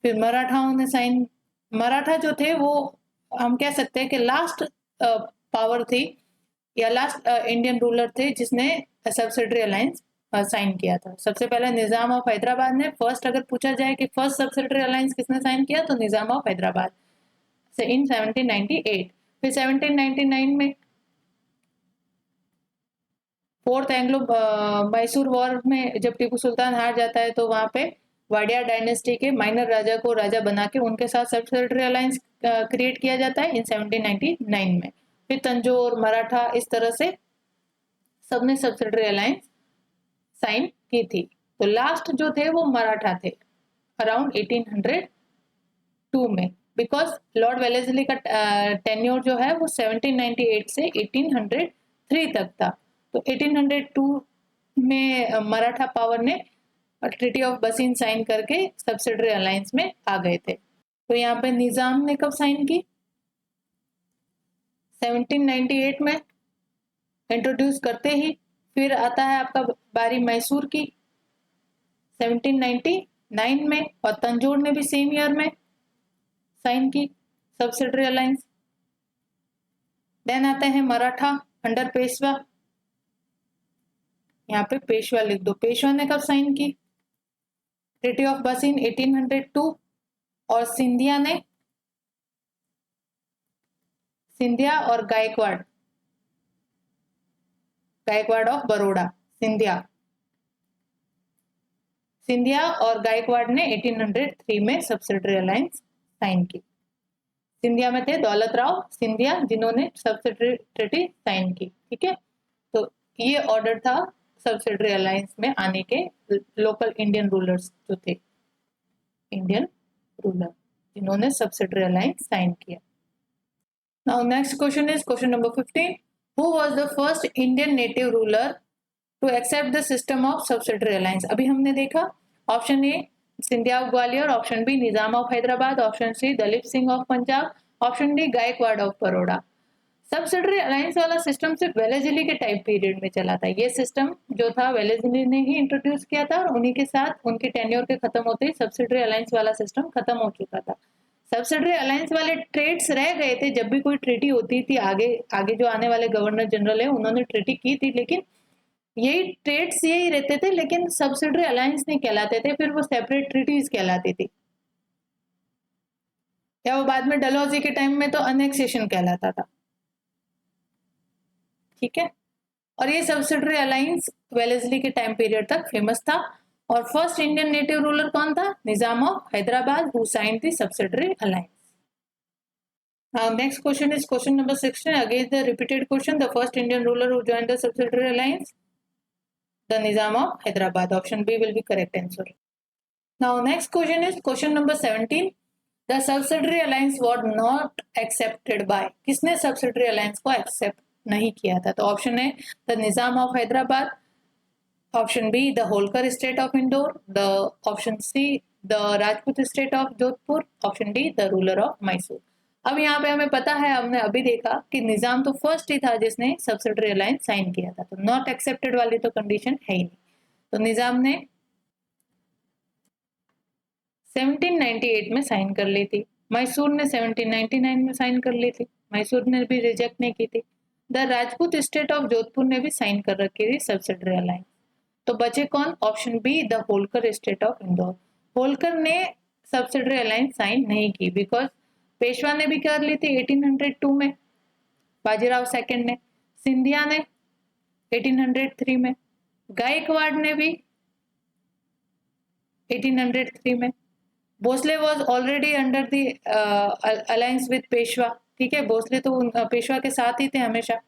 फिर मराठाओं ने साइन। मराठा जो थे वो हम कह सकते हैं कि लास्ट पावर थी या लास्ट इंडियन रूलर थे जिसने सब्सिडरी अलायंस साइन किया था। सबसे पहले निजाम ऑफ हैदराबाद ने। फर्स्ट अगर पूछा जाए कि फर्स्ट सब्सिडरी अलायंस किसने साइन किया, तो निजाम ऑफ हैदराबाद से इन 1798। फिर 1799 में फोर्थ एंग्लो मैसूर वॉर में जब टीपू सुल्तान हार जाता है, तो वहां पे वाडिया डायनेस्टी के माइनर राजा को राजा बना के उनके साथ सब्सिडरी अलायंस क्रिएट किया जाता है इन 1799 में। फिर तंजौर, मराठा, इस तरह से सबने सब्सिडरी अलायंस साइन की थी। तो लास्ट जो थे वो मराठा थे अराउंड 1802 में, बिकॉज लॉर्ड वेलेस्ली का टेन्योर जो है वो 1798 से 1803 तक था। तो 1802 में मराठा पावर ने ट्रीटी ऑफ बसीन साइन करके सब्सिडरी अलायंस में आ गए थे। तो यहाँ पे निजाम ने कब साइन की? 1798 में। इंट्रोड्यूस करते ही फिर आता है आपका बारी मैसूर की 1799 में, और तंजौर ने भी सेम ईयर में साइन की सब्सिडरी अलायंस। देन आते हैं मराठा अंडर पेशवा, यहाँ पे पेशवा लिख दो। पेशवा ने कब साइन की? ट्रीटी ऑफ बसिन 1802, और सिंधिया और गायकवाड़ ऑफ बड़ौदा, सिंधिया और गायकवाड़ ने 1803 में सब्सिडरी अलायंस साइन की। सिंधिया में थे दौलत राव सिंधिया, जिन्होंने सब्सिडरी ट्रीटी साइन की। ठीक है, तो ये ऑर्डर था सब्सिडरी अलायंस में आने के लोकल इंडियन रूलर्स जो थे, इंडियन रूलर जिन्होंने सब्सिडरी अलायंस साइन किया। Now next question is question number 15, who was the first Indian native ruler to accept the system of subsidiary alliance? अभी हमने देखा option A Scindia of Gwalior, option B Nizam of Hyderabad, option C Dalip Singh of Punjab, option D Gaekwad of Baroda. Subsidiary alliance वाला system सिर्फ Wellesley के time period में चला था। ये सिस्टम जो था वेलेस्ली ने ही इंट्रोड्यूस किया था, और उन्हीं के साथ उनके टेन्योर के खत्म होते ही सब्सिडरी अलायंस वाला सिस्टम खत्म हो चुका था। सब्सिडरी अलायंस वाले ट्रेड्स रह गए थे, जब भी कोई ट्रीटी होती थी, आगे जो आने वाले गवर्नर जनरल है उन्होंने ट्रीटी की थी, लेकिन यही ट्रेड्स यही रहते थे, लेकिन सब्सिडरी अलायंस नहीं कहलाते थे, फिर वो सेपरेट ट्रीटीज कहलाती थी, या वो बाद में डलहौजी के टाइम में तो अनेक्सेशन कहलाता था। ठीक है, और ये सब्सिडरी अलायंस वेलेस्ली के टाइम पीरियड तक फेमस था। और फर्स्ट इंडियन नेटिव रूलर कौन था? Nizam of Hyderabad, who signed the subsidiary alliance. Now next question is question number 16. Again the repeated question. The first Indian ruler who joined the subsidiary alliance, the Nizam of Hyderabad. Option B will be correct answer. Now next question is question number 17. The subsidiary alliance was not accepted by. किसने subsidiary alliance को accept नहीं किया था? तो option है the Nizam of Hyderabad, option be the Holkar state of Indore, the option see the Rajput state of Jodhpur, option D the ruler of Mysore. अब यहाँ पे हमें पता है, हमने अभी देखा कि निजाम तो फर्स्ट ही था जिसने सब्सिडरी अलायंस साइन किया था, तो नॉट एक्सेप्टेड वाली तो कंडीशन है ही नहीं। तो निजाम ने 1798 में साइन कर ली थी, मैसूर ने 1799 में साइन कर ली थी, मैसूर ने भी रिजेक्ट नहीं की थी। The Rajput state of Jodhpur ने भी साइन कर रखी थी सब्सिडरी अलायंस। तो बचे कौन? Option be the Holkar state of Indore. Holkar ने सब्सिडरी अलायंस साइन नहीं की, बिकॉज पेशवा ने भी कर ली थी 1802 में, बाजीराव सेकंड ने, सिंधिया ने 1803 में, गायकवाड़ ने भी 1803 में, Bhonsle was already under the alliance with Peshwa. ठीक है, भोसले तो पेशवा के साथ ही थे हमेशा,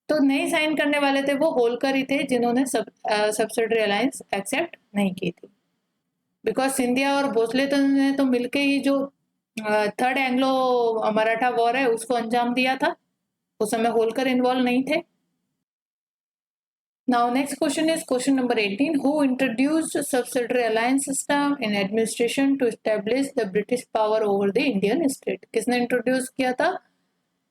तो नहीं साइन करने वाले थे वो होलकर ही थे जिन्होंने सब्सिडरी अलायंस एक्सेप्ट नहीं की थी। बिकॉज सिंधिया और भोसले ने तो मिलके ही जो थर्ड एंग्लो मराठा वॉर है उसको अंजाम दिया था, उस समय होलकर इन्वॉल्व नहीं थे। Now next question is question number 18, who introduced subsidiary alliance system in administration to establish the British power over the Indian state? किसने इंट्रोड्यूस किया था?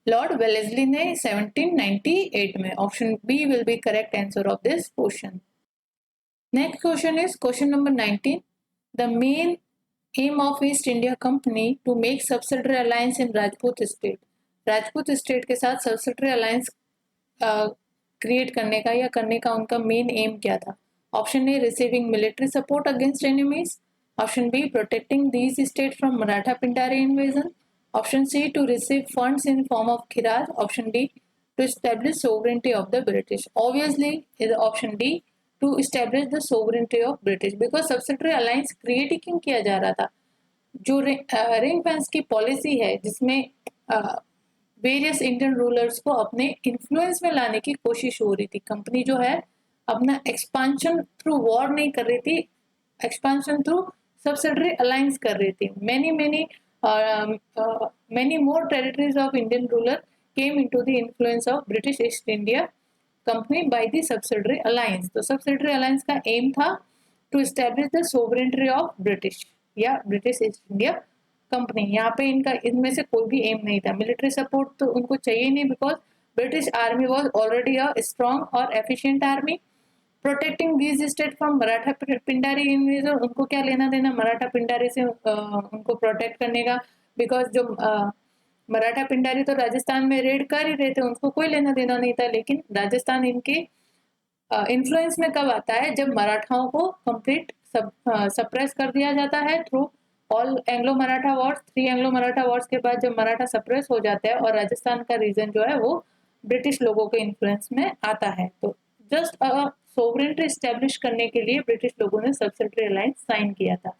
लॉर्ड वेलेस्ली ने 1798 में। Option B will be correct answer of this question. Next question is question number 19, the main aim of East India Company to make subsidiary alliance in Rajput state. Rajput state के साथ subsidiary alliance create करने का या करने का उनका main aim क्या था? Option A receiving military support against enemies, option B protecting these state from Maratha Pindari invasion, option C to receive funds in form of खिराज, option D to establish sovereignty of the British. Obviously is option D to establish the sovereignty of British, because subsidiary alliance create ही क्यों किया जा रहा था? जो ring fence की policy है जिसमें वेरियस इंडियन रूलर्स को अपने इन्फ्लुएंस में लाने की कोशिश हो रही थी। कंपनी जो है अपना एक्सपांशन थ्रू वॉर नहीं कर रही थी, एक्सपांशन थ्रू सब्सिडरी अलायंस कर रही थी। many more territories of Indian ruler came into the influence of British East India Company by the subsidiary alliance। तो subsidiary alliance का aim था to establish the sovereignty of British या British East India Company। यहाँ पे इनमें से कोई भी एम नहीं था। मिलिट्री सपोर्ट तो उनको चाहिए नहीं, because British army was already a strong और efficient army, protecting these state from Maratha Pindari invasion, उनको क्या लेना देना मराठा पिंडारी से उनको प्रोटेक्ट करने का, बिकॉज जो मराठा पिंडारी तो राजस्थान में रेड कर ही रहे थे, उनको कोई लेना देना नहीं था। लेकिन राजस्थान इनके इन्फ्लुएंस में कब आता है, जब मराठाओं को कंप्लीट सप्रेस कर दिया जाता है through all Anglo Maratha Wars. 3 Anglo Maratha Wars के बाद जब मराठा सप्रेस हो जाता है और राजस्थान का रीजन जो है वो ब्रिटिश लोगों के इन्फ्लुएंस में आता है, तो जस्ट सोवरेनिटी स्टैब्लिश करने के लिए ब्रिटिश लोगों ने सब्सिडरी अलायंस साइन किया था।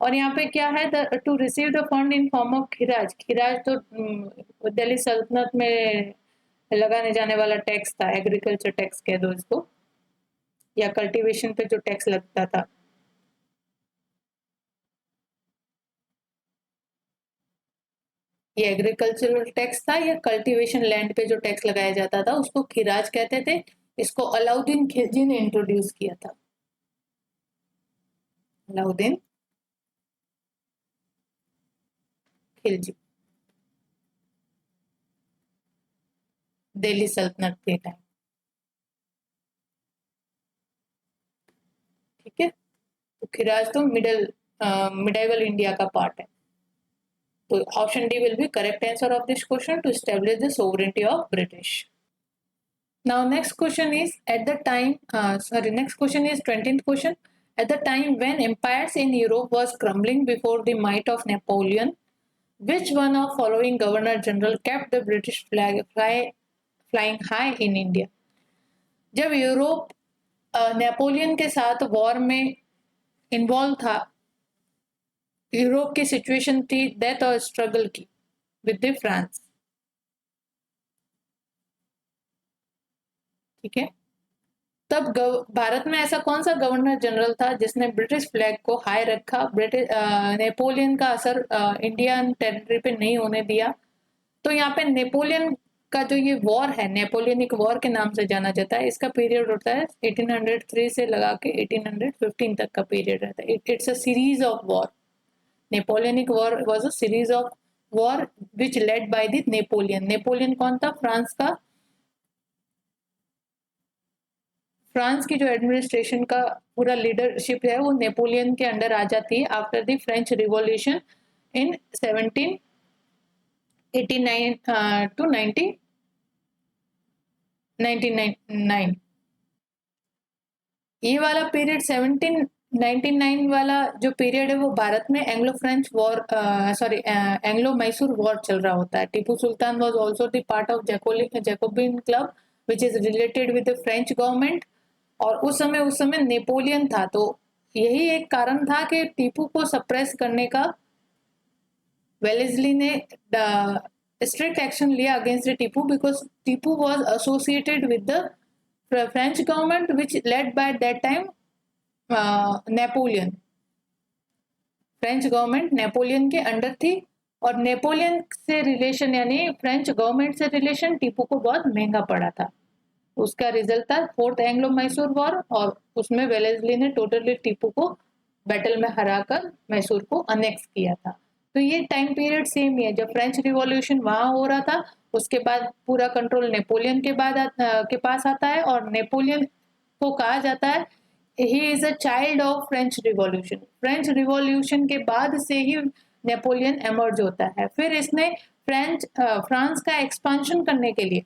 और यहाँ पे क्या है, to receive the fund in form of खिराज। खिराज तो दिल्ली सल्तनत में लगाने जाने वाला टैक्स था, एग्रीकल्चर टैक्स कह दो इसको, या कल्टीवेशन पे जो टैक्स लगता था। ये एग्रीकल्चरल टैक्स था या कल्टीवेशन लैंड पे जो टैक्स लगाया जाता था उसको खिराज कहते थे। इसको अलाउद्दीन खिलजी ने इंट्रोड्यूस किया था। अलाउद्दीन खिलजी, दिल्ली सल्तनत के टाइम, ठीक है। तो खिराज तो मिडाइवल इंडिया का पार्ट है। तो option D will be correct answer of this question, to establish the sovereignty of British. Now next question is, at the time, next question is 20th question. At the time when empires in Europe was crumbling before the might of Napoleon, which one of following Governor General kept the British flag flying high in India? जब Europe Napoleon के साथ war में involve था, Europe की situation थी death और struggle की with the France, ठीक है। तब भारत में ऐसा कौन सा गवर्नर जनरल था जिसने ब्रिटिश फ्लैग को हाई रखा, ब्रिटिश नेपोलियन का असर इंडियन टेरिटरी पे नहीं होने दिया? तो यहाँ पे नेपोलियन का जो ये वॉर है, नेपोलियनिक वॉर के नाम से जाना जाता है, इसका पीरियड होता है 1803 से लगा के 1815 तक का पीरियड रहता है। It's a series of war. Napoleonic war was a series of war which led by the Napoleon. Napoleon कौन था? फ्रांस का, फ्रांस की जो एडमिनिस्ट्रेशन का पूरा लीडरशिप है वो नेपोलियन के अंडर आ जाती है after the French revolution in 1789 to 1999। ये वाला पीरियड 1799 वाला जो पीरियड है वो भारत में Anglo French war Anglo Mysore war चल रहा होता है। Tipu Sultan was also the part of Jacobin club which is related with the French government, और उस समय नेपोलियन था। तो यही एक कारण था कि टीपू को सप्रेस करने का वेलेस्ली ने स्ट्रिक्ट एक्शन लिया against Tipu, because Tipu was associated with the French government which led by that time Napoleon. French government Napoleon के अंडर थी और नेपोलियन से रिलेशन यानी फ्रेंच गवर्नमेंट से रिलेशन टीपू को बहुत महंगा पड़ा था। उसका रिजल्ट था 4th एंग्लो मैसूर वॉर, और उसमें वेलेस्ली ने टोटली टीपू को बैटल में हराकर मैसूर को अनेक्स किया था। तो ये टाइम पीरियड सेम ही है, जब फ्रेंच रिवॉल्यूशन वहां हो रहा था उसके बाद पूरा कंट्रोल नेपोलियन के पास आता है, और नेपोलियन को कहा जाता है he is a child of French revolution. French revolution के बाद से ही नेपोलियन एमर्ज होता है। फिर इसने फ्रांस का एक्सपांशन करने के लिए,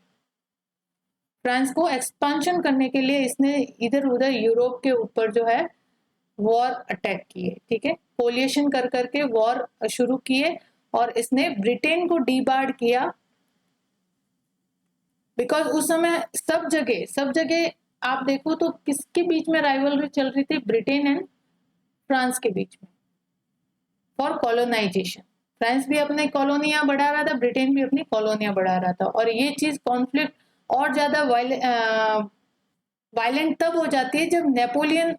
फ्रांस को एक्सपांशन करने के लिए इसने इधर उधर यूरोप के ऊपर जो है वॉर अटैक किए, ठीक है। कोलिएशन कर करके वॉर शुरू किए, और इसने ब्रिटेन को डीबार्ड किया, बिकॉज उस समय सब जगह आप देखो तो किसके बीच में राइवलरी चल रही थी? ब्रिटेन एंड फ्रांस के बीच में, फॉर कॉलोनाइजेशन। फ्रांस भी अपने कॉलोनियां बढ़ा रहा था, ब्रिटेन भी अपनी कॉलोनियां बढ़ा रहा था, और ये चीज कॉन्फ्लिक्ट और ज्यादा वायलेंट तब हो जाती है जब नेपोलियन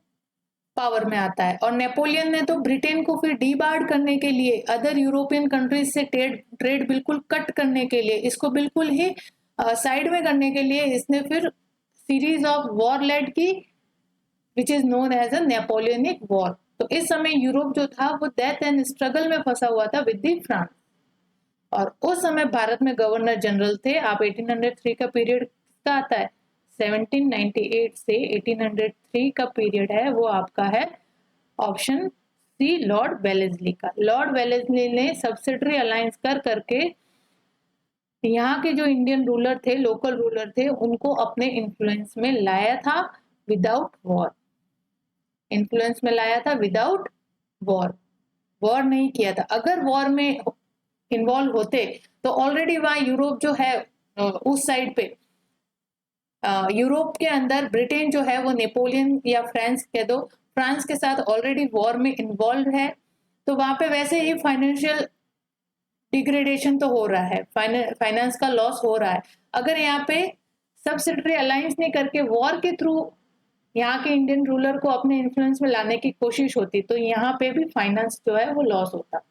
पावर में आता है। और नेपोलियन ने तो ब्रिटेन को फिर डीबार्ड करने के लिए, अदर यूरोपियन कंट्रीज से ट्रेड बिल्कुल कट करने के लिए, इसको बिल्कुल ही साइड में करने के लिए इसने फिर सीरीज ऑफ वॉर लेड की which is known as a Napoleonic war. तो इस समय यूरोप जो था वो डेथ एंड स्ट्रगल में फंसा हुआ था विद द फ्रांस, और उस समय भारत में गवर्नर जनरल थे। आप 1803 का पीरियड का आता है 1798 से 1803 का पीरियड है वो आपका है ऑप्शन सी लॉर्ड वेलेस्ली का। लॉर्ड वेलेस्ली ने सब्सिडरी अलायंस कर करके यहाँ के जो इंडियन रूलर थे, लोकल रूलर थे, उनको अपने इन्फ्लुएंस में लाया था विदाउट वॉर। इन्फ्लुएंस में लाया था विदाउट वॉर, वॉर नहीं किया था। अगर वॉर में इन्वॉल्व होते तो ऑलरेडी वहां यूरोप जो है उस साइड पे यूरोप के अंदर ब्रिटेन जो है वो नेपोलियन या फ्रांस कह दो, फ्रांस के साथ ऑलरेडी वॉर में इन्वॉल्व है, तो वहां पे वैसे ही फाइनेंशियल डिग्रेडेशन तो हो रहा है, फाइनेंस का लॉस हो रहा है। अगर यहाँ पे सब्सिडरी अलायंस नहीं करके वॉर के थ्रू यहाँ के इंडियन रूलर को अपने इन्फ्लुएंस में लाने की कोशिश होती तो यहाँ पे भी फाइनेंस जो है वो लॉस होता,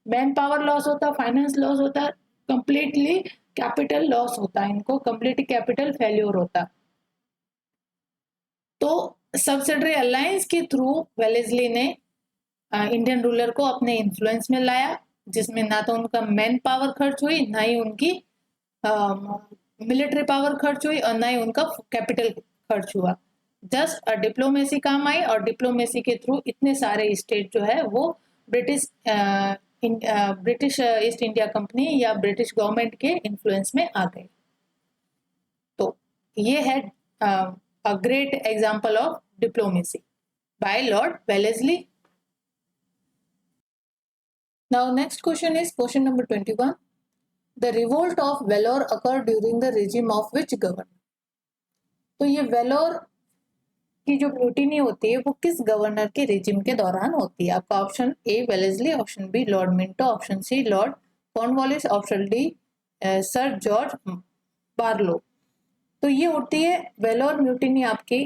मैन पावर लॉस होता, फाइनेंस लॉस होता, कंप्लीटली कैपिटल लॉस होता, इनको कंप्लीटली कैपिटल फेल्योर होता। तो सब्सिडरी अलायंस के थ्रू वेलेस्ली ने इंडियन रूलर को अपने इन्फ्लुएंस में लाया, जिसमें ना तो उनका मैन पावर खर्च हुई, ना ही उनकी मिलिट्री पावर खर्च हुई, और ना ही उनका कैपिटल खर्च हुआ। जस्ट डिप्लोमेसी काम आई, और डिप्लोमेसी के थ्रू इतने सारे स्टेट जो है वो ब्रिटिश ईस्ट इंडिया कंपनी या ब्रिटिश गवर्नमेंट के इन्फ्लुएंस में आ गए। तो ये है a great example of diplomacy by Lord Wellesley. Now next question is question number 21. The revolt of Vellore occurred during the regime of which governor? तो ये वेलोर की जो म्यूटिनी होती है वो किस गवर्नर के रिजिम के दौरान होती है? आपका option A Wellesley, option B lord Minto, option C Lord Cornwallis, option D sir George Barlow. तो ये होती है वेलोर म्यूटिनी आपकी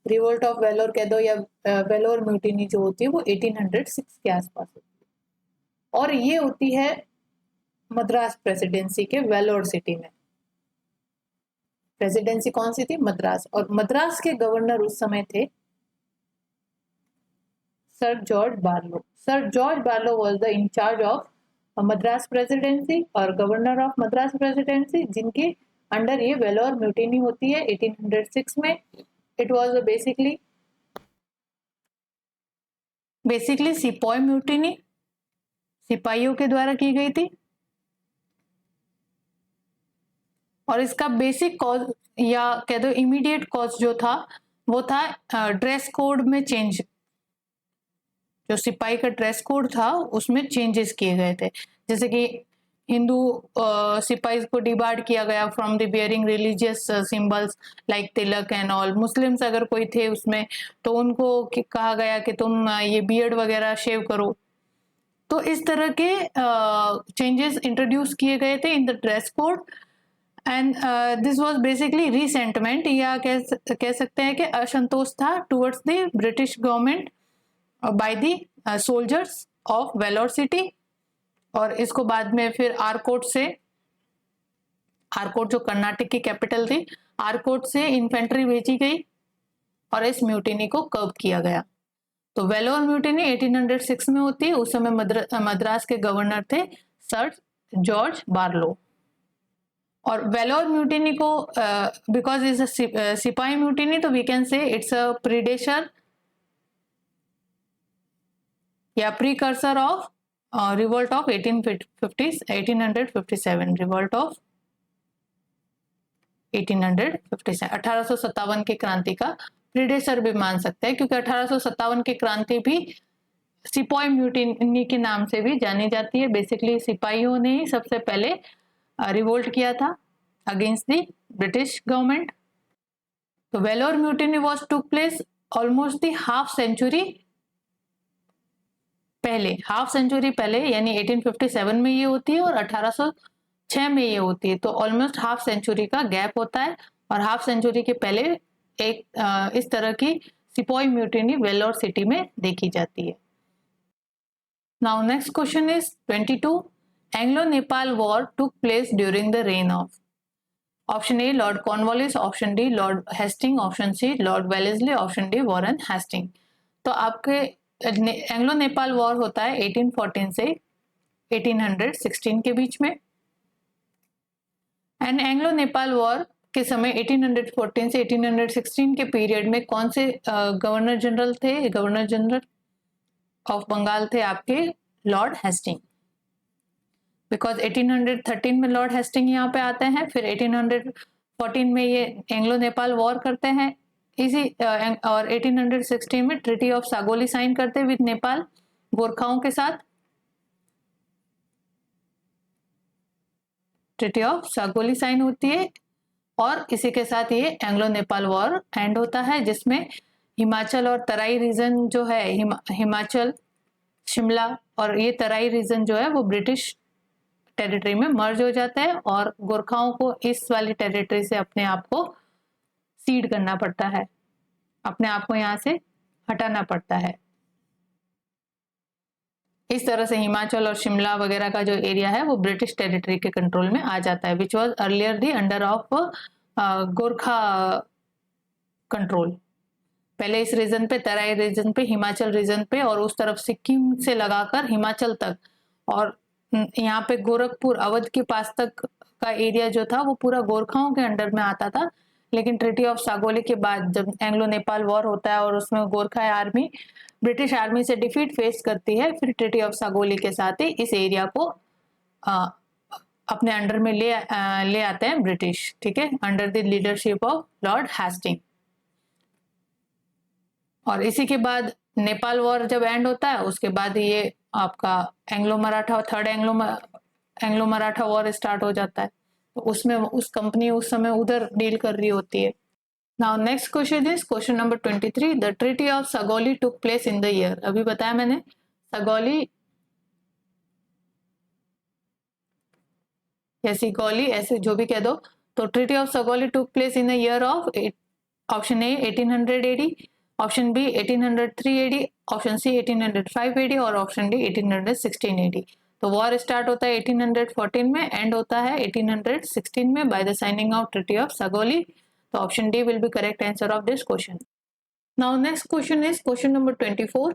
रिवोल्ट ऑफ वेलोर कह दो या वेलोर म्यूटिनी जो होती है वो 1806 के आसपास होती है, और ये होती है मद्रास प्रेसिडेंसी के वेलोर सिटी में। प्रेसिडेंसी कौन सी थी? मद्रास। और मद्रास के गवर्नर उस समय थे sir George Barlow. Sir George Barlow was the incharge of Madras presidency और गवर्नर ऑफ मद्रास प्रेसिडेंसी, जिनके अंडर ये वेलोर म्यूटिनी होती है 1806 में। It was basically sipahi mutiny, सिपाहियों के द्वारा की गई थी, और इसका बेसिक कॉज या कह दो इमीडिएट कॉज जो था वो था ड्रेस कोड में चेंज। जो सिपाही का ड्रेस कोड था उसमें चेंजेस किए गए थे, जैसे कि हिंदू सिपाही को डिबार्ड किया गया from the bearing religious symbols like Tilak and all. Muslims अगर कोई थे उसमें तो उनको कहा गया कि तुम ये बियर्ड वगैरह शेव करो। तो इस तरह के चेंजेस इंट्रोड्यूस किए गए थे in the dress code, and this was basically resentment या कह सकते हैं कि असंतोष था towards the British government by the soldiers of Vellore city. और इसको बाद में फिर आरकोट जो कर्नाटक की कैपिटल थी, आरकोट से इन्फेंट्री भेजी गई और इस म्यूटिनी को कर्ब किया गया। तो वेलोर म्यूटिनी 1806 में होती है। उस समय मद्रास के गवर्नर थे सर जॉर्ज बार्लो। और वेलोर म्यूटिनी को because is a sepoy mutiny, तो we can say it's a predecessor or precursor of revolt of 1857, revolt of 1857 की क्रांति का प्रीडेसर भी मान सकते हैं, क्योंकि 1857 की क्रांति भी सिपाही म्यूटिनी के नाम से भी जानी जाती है। बेसिकली सिपाहियों ने ही सबसे पहले रिवोल्ट किया था अगेंस्ट द ब्रिटिश गवर्नमेंट। तो Vellore mutiny was took place almost the half century पहले, यानी 1857 में ये होती है और 1806 में ये होती है। तो ऑलमोस्ट हाफ सेंचुरी का गैप होता है, और हाफ सेंचुरी के पहले एक इस तरह की सिपाही म्यूटिनी वेलोर सिटी में देखी जाती है। Now next question is 22. Anglo Nepal war took place during the reign of? Option A Lord Cornwallis, option D lord Hasting, option C Lord Wellesley, option D Warren Hasting. तो आपके एंग्लो नेपाल वॉर होता है 1814 से 1816 के बीच में। एंड एंग्लो नेपाल वॉर के समय 1814 से 1816 के पीरियड में कौन से गवर्नर जनरल थे? गवर्नर जनरल ऑफ बंगाल थे आपके लॉर्ड हेस्टिंग, बिकॉज 1813 में लॉर्ड हेस्टिंग यहाँ पे आते हैं, फिर 1814 में ये एंग्लो नेपाल वॉर करते हैं इसी और 1816 में ट्रीटी ऑफ सागोली साइन करते हैं विद नेपाल गोरखाओं के साथ। ट्रीटी ऑफ सागोली साइन होती है और इसी के साथ ये एंग्लो नेपाल वॉर एंड होता है, जिसमें हिमाचल और तराई रीजन जो है हिमाचल, शिमला और ये तराई रीजन जो है वो ब्रिटिश टेरिटरी में मर्ज हो जाता है और गोरखाओं को इस वाली टेरिटरी से अपने आप को सीड करना पड़ता है, अपने आप को यहाँ से हटाना पड़ता है। इस तरह से हिमाचल और शिमला वगैरह का जो एरिया है वो ब्रिटिश टेरिटरी के कंट्रोल में आ जाता है, which was earlier the under of Gorkha control. पहले इस रीजन पे, तराई रीजन पे, हिमाचल रीजन पे और उस तरफ सिक्किम से लगाकर हिमाचल तक और यहाँ पे गोरखपुर अवध के पास तक का एरिया जो था वो पूरा गोरखाओं के अंडर में आता था। लेकिन ट्रीटी ऑफ सागोली के बाद जब एंग्लो नेपाल वॉर होता है और उसमें गोरखा आर्मी ब्रिटिश आर्मी से डिफीट फेस करती है, फिर ट्रीटी ऑफ सागोली के साथ ही इस एरिया को अपने अंडर में ले आते हैं ब्रिटिश, ठीक है, under the leadership of lord Hasting. और इसी के बाद नेपाल वॉर जब एंड होता है उसके बाद ये आपका Anglo Maratha, third Anglo Maratha war start हो जाता है, तो उसमें उस कंपनी उस समय उधर डील कर रही होती है। Now next question is question number 23, the treaty of Sugauli took place in the year. अभी बताया मैंने सगोली या सिगोली ऐसे जो भी कह दो, तो treaty of Sugauli took place in the year of option A 1800 AD, option B 1803 AD, option C 1805 AD और ऑप्शन डी 1816 AD। तो वॉर स्टार्ट होता है 1814 में, एंड होता है 1816 में by the signing of treaty of Sugauli. तो option D will be correct answer of this question. Now next question is question number 24,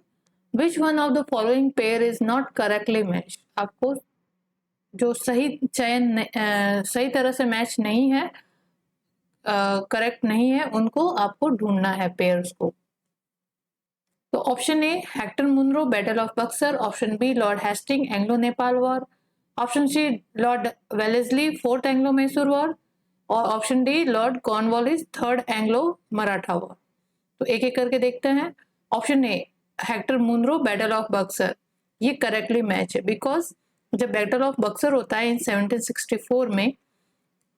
which one of the following pair is not correctly matched. आपको जो सही चयन सही तरह से match नहीं है, करेक्ट नहीं है, उनको आपको ढूंढना है पेयर्स को। तो option A Hector Munro battle of Buxar, option B Lord Hasting Anglo Nepal war, option C Lord Wellesley fourth Anglo Mysore war और option D Lord Cornwallis third Anglo Maratha war. तो एक एक करके देखते हैं। Option A Hector Munro battle of Buxar, ये correctly match है, because जब बैटल ऑफ बक्सर होता है इन 1764 में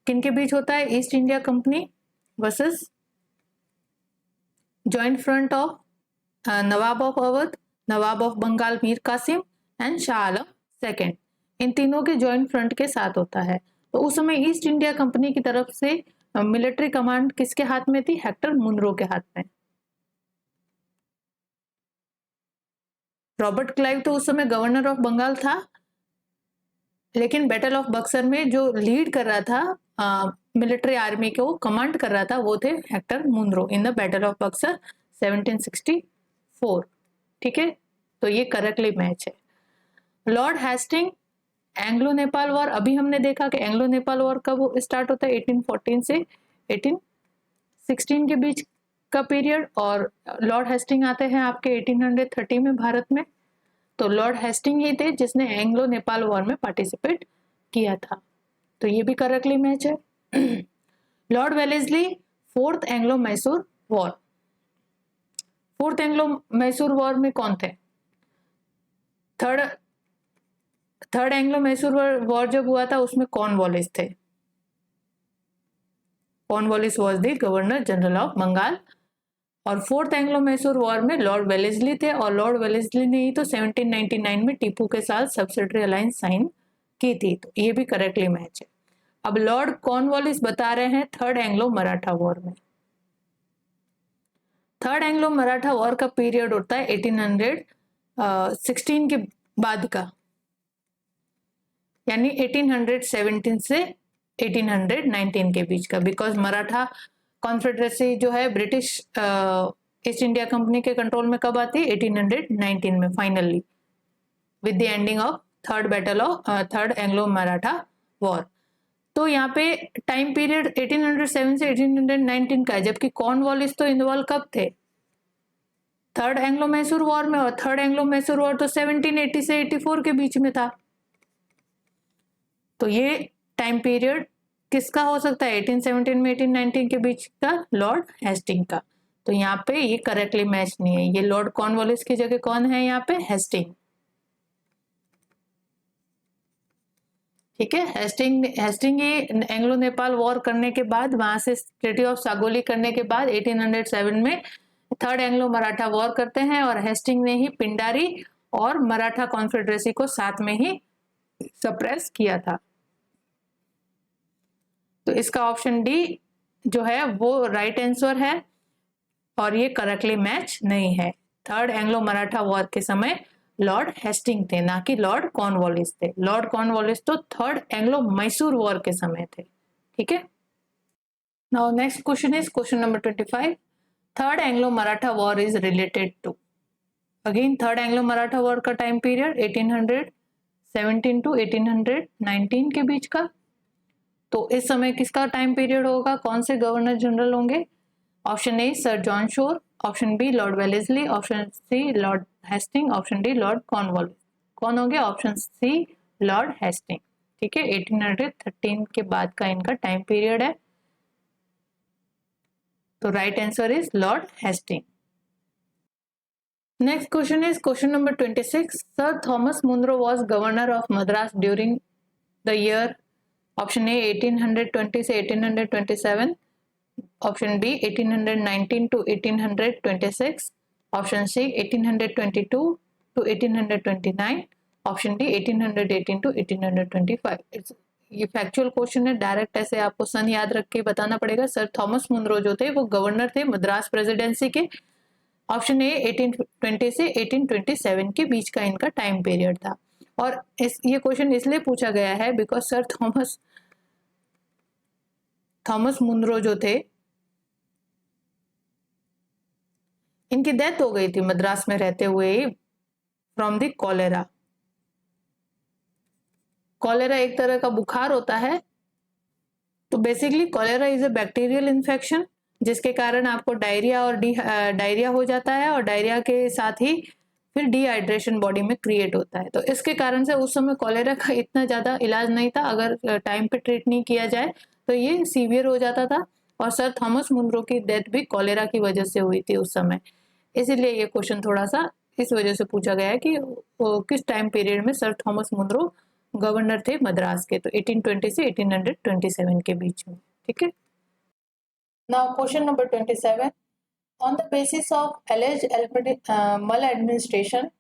किनके बीच होता है? East India Company versus joint front of nawab of Awadh, nawab of Bengal Mir Qasim and Shah Alam second, इन तीनों के जॉइंट फ्रंट के साथ होता है। तो उस समय ईस्ट इंडिया कंपनी की तरफ से मिलिट्री कमांड किसके हाथ में थी? हेक्टर मुनरो के हाथ में। रॉबर्ट क्लाइव तो उस समय गवर्नर ऑफ बंगाल था, लेकिन बैटल ऑफ बक्सर में जो लीड कर रहा था मिलिट्री आर्मी को कमांड कर रहा था वो थे Hector Munro in the battle of Buxar 1764, ठीक है। तो ये करेक्टली मैच है। Lord Hasting Anglo Nepal war, अभी हमने देखा कि एंग्लो नेपाल वॉर कब स्टार्ट होता है? 1814 से 1816 के बीच का पीरियड, और लॉर्ड हेस्टिंग आते हैं आपके 1830 में भारत में। तो लॉर्ड हेस्टिंग ही थे जिसने एंग्लो नेपाल वॉर में पार्टिसिपेट किया था, तो ये भी करेक्टली मैच है। Lord Wellesley fourth Anglo Mysore war, fourth Anglo Mysore war में कौन थे? थर्ड एंग्लो मैसूर वॉर जब हुआ था उसमें कॉर्नवालिस थे। Cornwallis was the governor general of Bengal. और फोर्थ एंग्लो मैसूर वॉर में लॉर्ड वेलेस्ली थे, और लॉर्ड वेलेस्ली ने ही तो 1799 में टीपू के साथ सब्सिडरी अलायंस साइन की थी, तो ये भी करेक्टली मैच है। अब लॉर्ड कॉर्नवालिस बता रहे हैं थर्ड एंग्लो मराठा वॉर में। थर्ड एंग्लो मराठा वॉर का पीरियड होता है 1816 के बाद का, यानी 1817 से 1819 के बीच का, बिकॉज मराठा कॉन्फेडरेसी जो है ब्रिटिश ईस्ट इंडिया कंपनी के कंट्रोल में कब आती है? 1819 में finally, with the ending of third Anglo Maratha war. तो यहाँ पे टाइम पीरियड 1807 से 1819 का है, जबकि कॉर्नवालिस तो इन्वॉल्व कब थे? थर्ड एंग्लो मैसूर वॉर में, और थर्ड एंग्लो मैसूर वॉर तो 1780 से 84 के बीच में था। तो ये टाइम पीरियड किसका हो सकता है? 1817 में 1819 के बीच का लॉर्ड हेस्टिंग का। तो यहाँ पे ये करेक्टली मैच नहीं है। ये लॉर्ड कॉर्नवालिस की जगह कौन है यहाँ पे? हेस्टिंग। ठीक है, हेस्टिंग ये एंग्लो नेपाल वॉर करने के बाद, वहां से ट्रीटी ऑफ सागोली करने के बाद 1807 में थर्ड एंग्लो मराठा वॉर करते हैं, और हेस्टिंग ने ही पिंडारी और मराठा कॉन्फेडरेसी को साथ में ही सप्रेस किया था। तो इसका ऑप्शन डी जो है वो राइट आंसर है, और ये करेक्टली मैच नहीं है। थर्ड एंग्लो मराठा वॉर के समय लॉर्ड हेस्टिंग थे, ना कि लॉर्ड कॉर्नवालिस थे। लॉर्ड कॉर्नवालिस तो थर्ड एंग्लो मैसूर वॉर के समय थे। ठीक है, now next question is question number 25। Third Anglo Maratha war is related to, again third Anglo Maratha war का टाइम पीरियड 1817 टू 1819 के बीच का। तो इस समय किसका टाइम पीरियड होगा? कौन से गवर्नर जनरल होंगे? Option A sir John Shore, option B Lord Wellesley, option C lord Hasting, option D Lord Cornwallis. कौन हो गया? Option C lord Hasting. ठीक है, 1813 के बाद का इनका टाइम पीरियड है। तो right answer is lord Hasting. Next question is question number 26। Sir Thomas Munro was governor of Madras during the year, option A 1820 से 1827, option B 1819 to 1826, option C 1822 to 1829, option D 1818 to 1825। ये factual question है, direct ऐसे आपको सन याद रख के बताना पड़ेगा। सर थॉमस मुनरो जो थे वो गवर्नर थे मद्रास प्रेसिडेंसी के। ऑप्शन ए 1820 से 1827 के बीच का इनका टाइम पीरियड था। और ये क्वेश्चन इसलिए पूछा गया है बिकॉज सर थॉमस मुनरो जो थे, इनकी डेथ हो गई थी मद्रास में रहते हुए फ्रॉम द कॉलेरा। कॉलेरा एक तरह का बुखार होता है। तो basically cholera is a bacterial infection, जिसके कारण आपको डायरिया और डायरिया हो जाता है, और डायरिया के साथ ही फिर डिहाइड्रेशन बॉडी में क्रिएट होता है। तो इसके कारण से उस समय कॉलेरा का इतना ज्यादा इलाज नहीं था। अगर टाइम पे ट्रीट नहीं किया जाए तो ये सीवियर हो जाता था। और सर थॉमस मुनरो की डेथ भी कॉलेरा की वजह से हुई थी उस समय। इसीलिए ये क्वेश्चन थोड़ा सा इस वजह से पूछा गया है कि किस टाइम पीरियड में सर थॉमस मुनरो गवर्नर थे मद्रास के। तो 1820 से 1827 के बीच में। ठीक है, now question number 27। On the basis of alleged maladministration,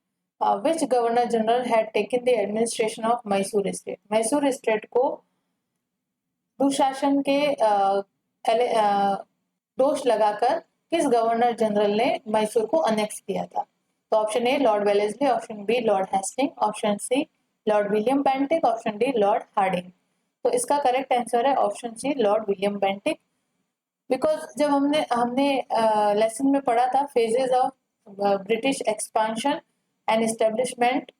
which Governor General had taken the administration of Mysore State? Mysore state को दुशासन के दोष लगाकर किस गवर्नर जनरल ने मैसूर को अनेक्स किया था? तो option A lord Wellesley, option B Lord Hasting, option C lord William Bentinck, option D lord Hardinge. तो इसका करेक्ट आंसर है option C lord William Bentinck. Because जब हमने लेसन में पढ़ा था phases of British expansion and establishment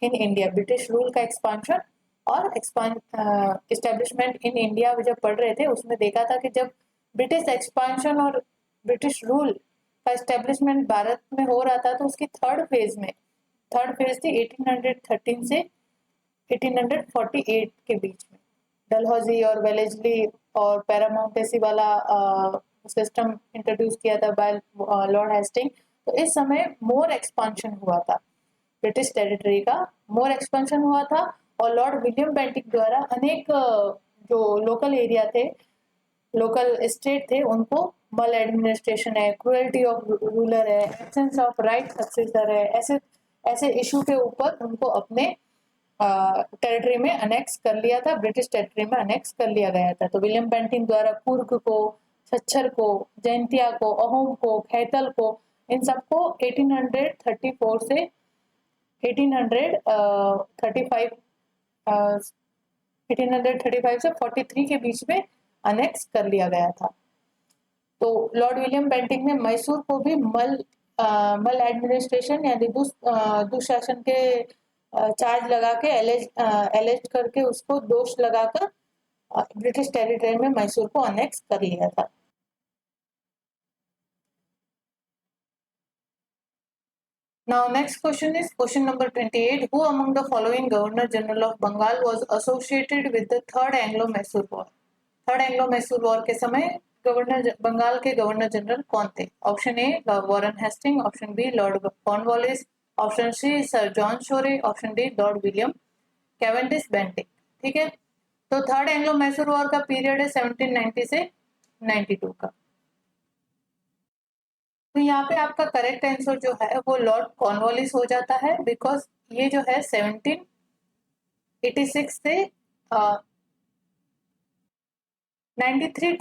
in India, British rule का expansion और एस्टेब्लिशमेंट इन इंडिया जब पढ़ रहे थे उसमें देखा था कि जब ब्रिटिश एक्सपांशन और ब्रिटिश रूल का एस्टेब्लिशमेंट भारत में हो रहा था तो उसकी थर्ड फेज थी 1813 से 1848 के बीच में। डलहौजी और वेलेस्ली और पैरामाउंटेसी वाला सिस्टम इंट्रोड्यूस किया था बाय लॉर्ड हेस्टिंग। तो इस समय मोर एक्सपांशन हुआ था, ब्रिटिश टेरिटरी का मोर एक्सपांशन हुआ था, और लॉर्ड विलियम बेंटिक द्वारा अनेक जो लोकल एरिया थे, लोकल स्टेट थे, उनको मल एडमिनिस्ट्रेशन है, क्रुएल्टी ऑफ रूलर है, एब्सेंस ऑफ राइट सक्सेसर है, ऐसे इशू के ऊपर उनको अपने टेरिटरी में अनेक्स कर लिया था, ब्रिटिश टेरिटरी में अनेक्स कर लिया गया था। तो विलियम बेंटिक द्वारा कुर्ग को, छच्छर को, जैंतिया को, अहोम को, खैतल को, इन सबको 1834 से 1835 से 43 के बीच में अनेक्स कर लिया गया था। तो लॉर्ड विलियम बेंटिक ने मैसूर को भी मल एडमिनिस्ट्रेशन यानी दुशासन के चार्ज लगा के एलेज करके उसको दोष लगाकर ब्रिटिश टेरिटरी में मैसूर को अनेक्स कर लिया था। Now next question is question number 28. Who among the following Governor General of Bengal was associated with the Third Anglo-Mysore War? Third Anglo Mysore war के समय गवर्नर बंगाल के गवर्नर जनरल कौन थे? Option A Warren Hasting, option B Lord Cornwallis, option C sir John Shore, option D lord William Cavendish Bentinck. ठीक है, तो third Anglo Mysore war का period है 1790 से 92 का। तो यहाँ पे आपका करेक्ट आंसर जो है वो लॉर्ड कॉर्नवालिस हो जाता है, बिकॉज ये जो है 1786 से 93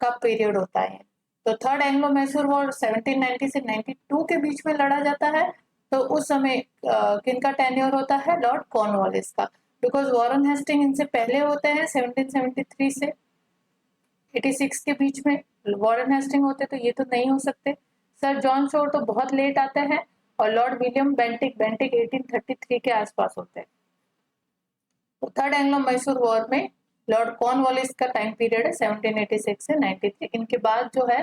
का पीरियड होता है। तो थर्ड एंग्लो मैसूर वॉर 1790 से 92 के बीच में लड़ा जाता है। तो उस समय किनका टेन्योर होता है? लॉर्ड कॉर्नवालिस का, बिकॉज वॉरेन हेस्टिंग इनसे पहले होते हैं 1773 से 86 के बीच में वॉरेन हेस्टिंग होते, तो ये तो नहीं हो सकते। सर जॉन शोर तो बहुत लेट आते हैं, और लॉर्ड विलियम बेंटिक 1833 के आसपास होते हैं। तो थर्ड एंग्लो मैसूर वॉर में लॉर्ड कॉर्नवालिस का टाइम पीरियड है 1786 से 93। इनके बाद जो है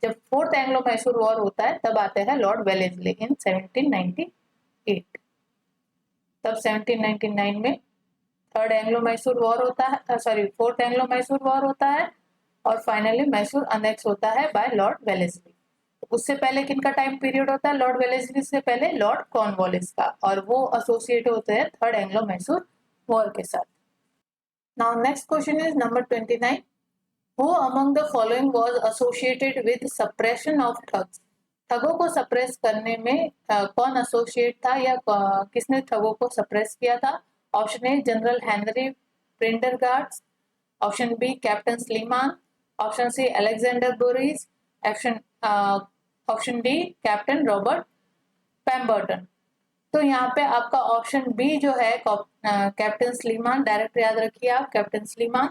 जब फोर्थ एंग्लो मैसूर वॉर होता है तब आते हैं लॉर्ड वेलेस्ली इन 1798। तब 1799 में थर्ड एंग्लो मैसूर वॉर होता है, sorry fourth Anglo Mysore war होता है, और फाइनली मैसूर अनेक्स होता है बाय लॉर्ड वेलेस्ली। उससे पहले किनका टाइम पीरियड होता है? लॉर्ड वेलेस्ली से पहले लॉर्ड कॉर्नवालिस का, और वो एसोसिएट होते हैं थर्ड एंग्लो मैसूर वॉर के साथ। Now next question is number 29. Who among the following was associated with suppression of thugs? ठगों को सप्रेस करने में कौन एसोसिएट था, या किसने ठगों को सप्रेस किया था? Option A General Henry Prendergast, option B Captain Sleeman, option C Alexander Boris, option D Captain Robert Pemberton. तो यहाँ पे आपका ऑप्शन बी जो है कैप्टन स्लीमान, डायरेक्ट याद रखिए आप, कैप्टन स्लीमान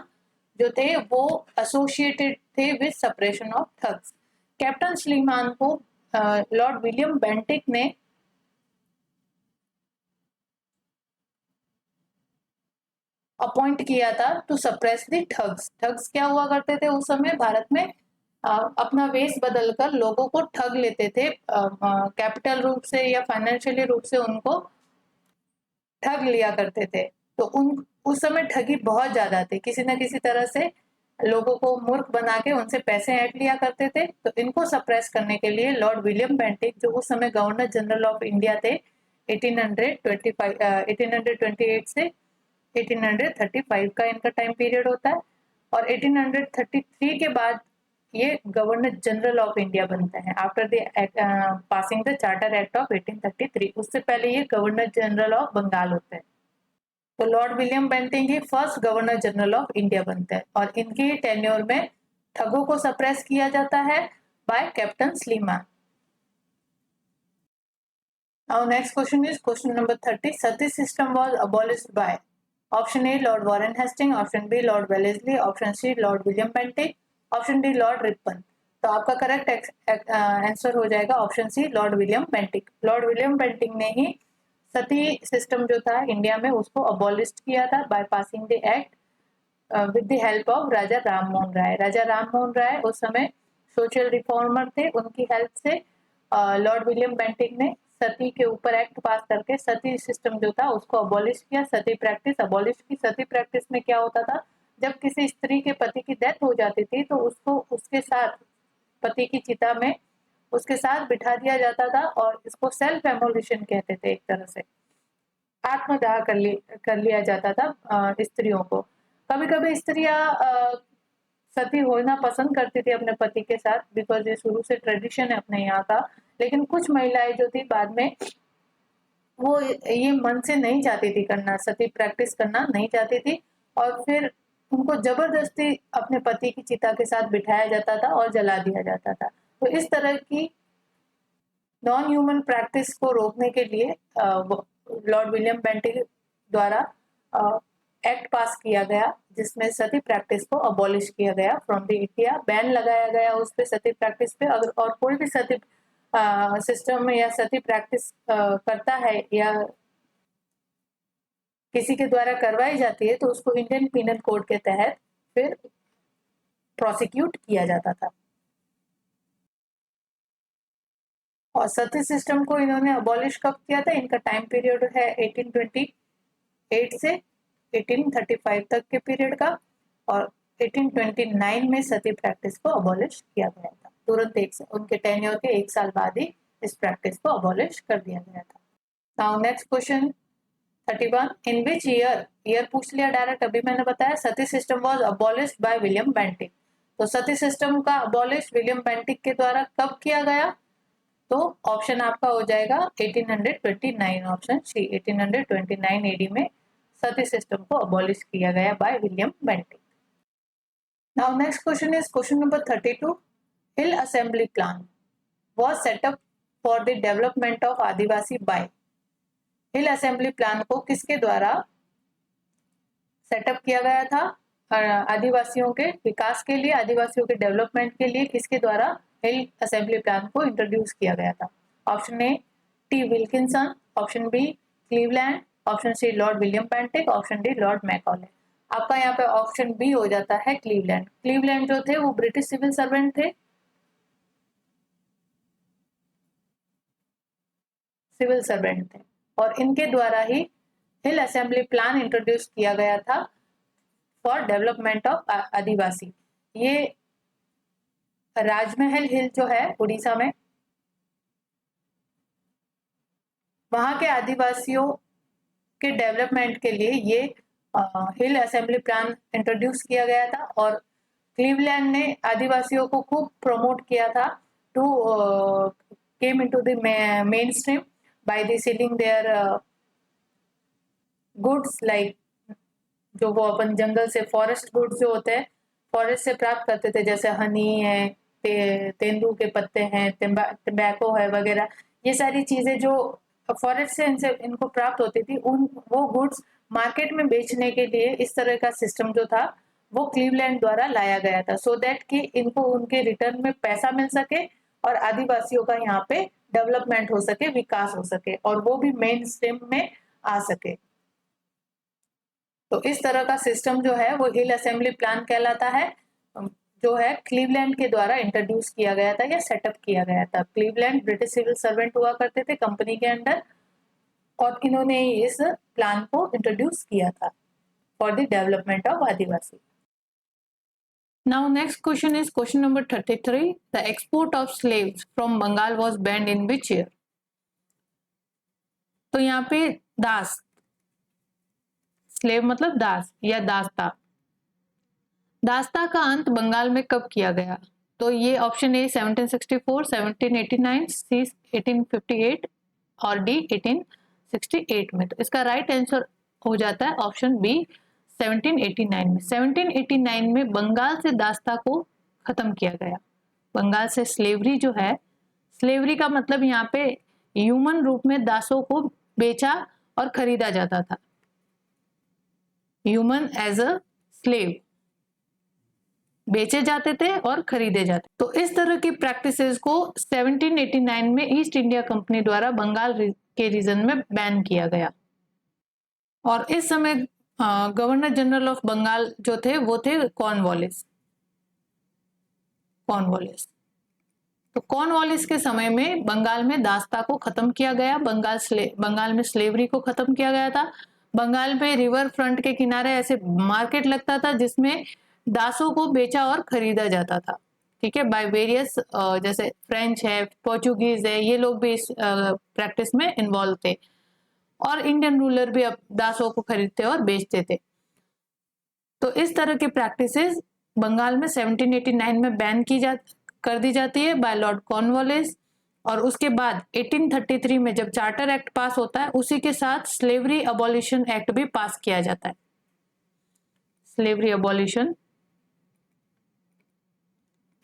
जो थे वो एसोसिएटेड थे with suppression of thugs. Captain Sleeman को लॉर्ड विलियम बेंटिक ने अपॉइंट किया था to suppress the thugs. Thugs क्या हुआ करते थे उस समय भारत में? अपना वेश बदलकर लोगों को ठग लेते थे, कैपिटल रूप से या फाइनेंशियली रूप से उनको ठग लिया करते थे। तो उस समय ठगी बहुत ज्यादा थी, किसी न किसी तरह से लोगों को मूर्ख बना के उनसे पैसे ऐंठ लिया करते थे। तो इनको सप्रेस करने के लिए लॉर्ड विलियम बेंटिक, जो उस समय गवर्नर जनरल ऑफ इंडिया थे, 1828 से 1835 का इनका टाइम पीरियड होता है, और 1833 के बाद ये गवर्नर जनरल ऑफ इंडिया बनते हैं after the passing the charter act of 1833। उससे पहले ये गवर्नर जनरल ऑफ बंगाल होते हैं। तो Lord William Bentinck he first governor general of India बनते हैं, और इनके टेन्योर में ठगों को सप्रेस किया जाता है by Captain Sleeman. Now next question is question number 30. Sati system was abolished by option A Lord Warren Hastings, option B Lord Wellesley, option C Lord William Bentinck, option D Lord Ripon। तो आपका correct answer हो जाएगा option C lord William Bentinck. Lord William Bentinck ने ही सती system जो था India में उसको अबॉलिश किया था by passing the act with the help of Raja Ram Mohan Roy. Raja Ram Mohan Roy उस समय सोशल रिफॉर्मर थे, उनकी हेल्प से लॉर्ड विलियम बेंटिक ने सती के ऊपर एक्ट पास करके सती सिस्टम जो था उसको अबॉलिश किया, सती प्रैक्टिस अबॉलिश की। सती प्रैक्टिस में क्या होता था, जब किसी स्त्री के पति की डेथ हो जाती थी तो उसको उसके साथ पति की चिता में उसके साथ बिठा दिया जाता था, और इसको सेल्फ एमोल्यूशन कहते थे। एक तरह से आत्मदाह कर लिया जाता था स्त्रियों को। कभी कभी स्त्रियां सती होना पसंद करती थी अपने पति के साथ, बिकॉज ये शुरू से ट्रेडिशन है अपने यहाँ का। लेकिन कुछ महिलाएं जो थी बाद में वो ये मन से नहीं चाहती थी करना, सती प्रैक्टिस करना नहीं चाहती थी, और फिर उनको जबरदस्ती अपने पति की चिता के साथ बिठाया जाता था और जला दिया जाता था। तो इस तरह की नॉन ह्यूमन प्रैक्टिस को रोकने के लिए लॉर्ड विलियम बेंटिक द्वारा एक्ट पास किया गया, जिसमें सती प्रैक्टिस को अबॉलिश किया गया फ्रॉम द इंडिया। बैन लगाया गया उस पे, सती प्रैक्टिस पे। अगर और कोई भी सती सिस्टम में या सती प्रैक्टिस करता है या किसी के द्वारा करवाई जाती है तो उसको इंडियन पीनल कोड के तहत फिर प्रोसिक्यूट किया जाता था। और सती सिस्टम को इन्होंने अबॉलिश कब किया था? इनका टाइम पीरियड है 1828 से 1835 तक के पीरियड का, और 1829 में सती प्रैक्टिस को अबॉलिश किया गया था। तुरंत उनके टेन्योर के 1 साल बाद ही इस प्रैक्टिस को अबॉलिश कर दिया गया था। Now next question 31, in which year पूछ लिया डायरेक्ट, अभी मैंने बताया sati system was abolished by William Bentinck. तो सती सिस्टम का अबॉलिश विलियम बेंटिक के द्वारा कब किया गया? तो ऑप्शन आपका हो जाएगा 1829, ऑप्शन सी 1829 एडी में सती सिस्टम को अबॉलिश किया गया by William Bentinck. Now next question is question number 32, hill assembly plan was set up for the development of adivasi by. Hill assembly plan को किसके द्वारा सेटअप किया गया था? आदिवासियों के विकास के लिए, आदिवासियों के डेवलपमेंट के लिए किसके द्वारा हिल असेंबली प्लान को इंट्रोड्यूस किया गया था? Option A T Wilkinson, option B Cleveland, option C lord William Bentinck, option D lord Macaulay. आपका यहाँ पे ऑप्शन बी हो जाता है क्लीवलैंड। क्लीवलैंड जो थे वो ब्रिटिश सिविल सर्वेंट थे, सिविल सर्वेंट थे, और इनके द्वारा ही हिल असेंबली प्लान इंट्रोड्यूस किया गया था फॉर डेवलपमेंट ऑफ आदिवासी। ये राजमहल हिल जो है उड़ीसा में, वहां के आदिवासियों के डेवलपमेंट के लिए ये हिल असेंबली प्लान इंट्रोड्यूस किया गया था। और क्लीवलैंड ने आदिवासियों को खूब प्रमोट किया था to came into the main stream by the selling their goods, like जो वो अपन जंगल से फॉरेस्ट गुड्स जो होते हैं फॉरेस्ट से प्राप्त करते थे, जैसे हनी है, तेंदू के पत्ते हैं, टम्बैको है वगैरह, ये सारी चीजें जो फॉरेस्ट से इनको प्राप्त होती थी, वो गुड्स मार्केट में बेचने के लिए इस तरह का सिस्टम जो था वो क्लीवलैंड द्वारा लाया गया था, सो दैट कि इनको उनके रिटर्न में पैसा मिल सके और आदिवासियों का यहाँ पे डेवलपमेंट हो सके, विकास हो सके, और वो भी मेन स्ट्रीम में आ सके। तो इस तरह का सिस्टम जो है वो हिल असेंबली प्लान कहलाता है, जो है क्लीवलैंड के द्वारा इंट्रोड्यूस किया गया था या सेटअप किया गया था। क्लीवलैंड ब्रिटिश सिविल सर्वेंट हुआ करते थे कंपनी के अंडर, और इन्होंने इस प्लान को इंट्रोड्यूस किया था for the development of adivasi. Now next question is question number 33, the export of slaves from Bengal was banned in which year. तो यहाँ पे दास, स्लेव मतलब दास या दास्ता, दास्ता का अंत बंगाल में कब किया गया? तो ये ऑप्शन ए 1764, 1789, सी 1858 और डी 1868 में। तो इसका राइट आंसर हो जाता है ऑप्शन बी 1789 में। 1789 में बंगाल से दास्ता को खत्म किया गया। बंगाल से स्लेवरी जो है, स्लेवरी का मतलब यहाँ पे ह्यूमन रूप में दासों को बेचा और खरीदा जाता था, ह्यूमन एज अ स्लेव बेचे जाते थे और खरीदे जाते। तो इस तरह की प्रैक्टिसेस को 1789 में ईस्ट इंडिया कंपनी द्वारा बंगाल के रीजन में बैन किया गया। और इस समय गवर्नर जनरल ऑफ बंगाल जो थे वो थे कॉर्नवालिस। तो कॉर्नवालिस के समय में बंगाल में दास्ता को खत्म किया गया, बंगाल में स्लेवरी को खत्म किया गया था। बंगाल में रिवर फ्रंट के किनारे ऐसे मार्केट लगता था जिसमें दासों को बेचा और खरीदा जाता था, ठीक है, बाय वेरियस, जैसे फ्रेंच है, पोर्चुगीज है, ये लोग भी इस प्रैक्टिस में इन्वॉल्व थे, और इंडियन रूलर भी अब दासों को खरीदते और बेचते थे। तो इस तरह की प्रैक्टिसेस बंगाल में 1789 में बैन कर दी जाती है बाय लॉर्ड कॉर्नवालिस। और उसके बाद 1833 में जब चार्टर एक्ट पास होता है, उसी के साथ स्लेवरी अबॉलिशन एक्ट भी पास किया जाता है। स्लेवरी अबॉलिशन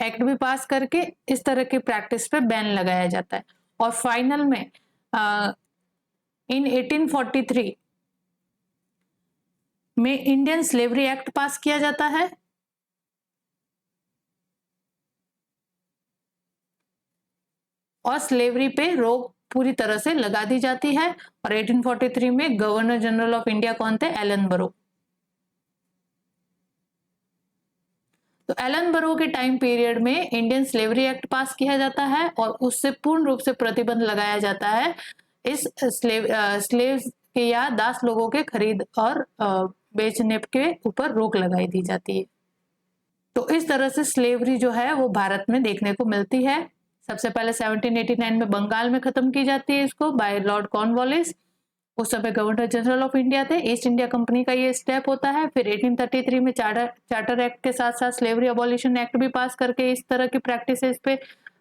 एक्ट भी पास करके इस तरह की प्रैक्टिस पे बैन लगाया जाता है। और फाइनल में इन 1843 में इंडियन स्लेवरी एक्ट पास किया जाता है, और स्लेवरी पे रोक पूरी तरह से लगा दी जाती है। और 1843 में गवर्नर जनरल ऑफ इंडिया कौन थे? एलन बरो। तो एलन बरो के टाइम पीरियड में इंडियन स्लेवरी एक्ट पास किया जाता है और उससे पूर्ण रूप से प्रतिबंध लगाया जाता है इस स्लेव्स के या दास लोगों के खरीद और बेचने के ऊपर रोक लगाई दी जाती है। तो इस तरह से स्लेवरी जो है वो भारत में देखने को मिलती है। सबसे पहले 1789 में बंगाल में खत्म की जाती है इसको बाय लॉर्ड कॉर्नवालिस। उस समय गवर्नर जनरल ऑफ इंडिया थे। ईस्ट इंडिया कंपनी का ये स्टेप होता है। फिर 1833 में चार्टर एक्ट के साथ साथ स्लेवरी अबॉलिशन एक्ट भी पास करके इस तरह की प्रैक्टिसेस पे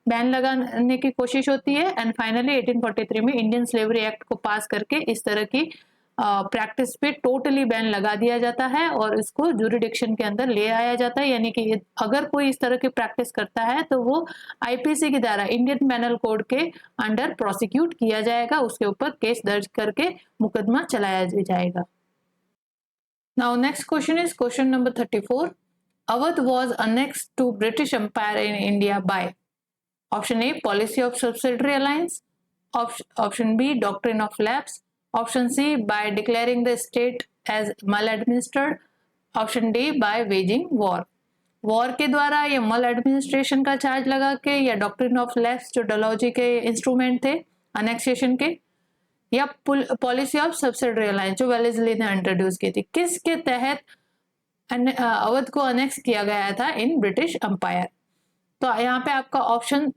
बैन लगाने की कोशिश होती है। एंड फाइनली 1843 में इंडियन स्लेवरी एक्ट को पास करके इस तरह की प्रैक्टिस पे टोटली बैन लगा दिया जाता है और इसको जुरिडिक्शन के अंदर ले आया जाता है। यानी कि अगर कोई इस तरह की प्रैक्टिस करता है तो वो आईपीसी की द्वारा इंडियन पेनल कोड के अंडर प्रोसिक्यूट किया जाएगा, उसके ऊपर केस दर्ज करके मुकदमा चलाया जाएगा। Now next question is question number 34। Awadh was annexed to British Empire in India by option A policy of subsidiary alliance, option B doctrine of lapse, option C by declaring the state as maladministered, option D by waging war. War के द्वारा या मल administration का charge लगा के या doctrine of lapse जो डलहौजी के इंस्ट्रूमेंट थे अनेक्सेशन के, या पॉलिसी ऑफ सब्सिडरी अलायंस जो वेलेस्ली ने इंट्रोड्यूस की थी, किसके तहत अवध को अनेक्स किया गया था इन ब्रिटिश एम्पायर। तो यहाँ पे आपका ऑप्शन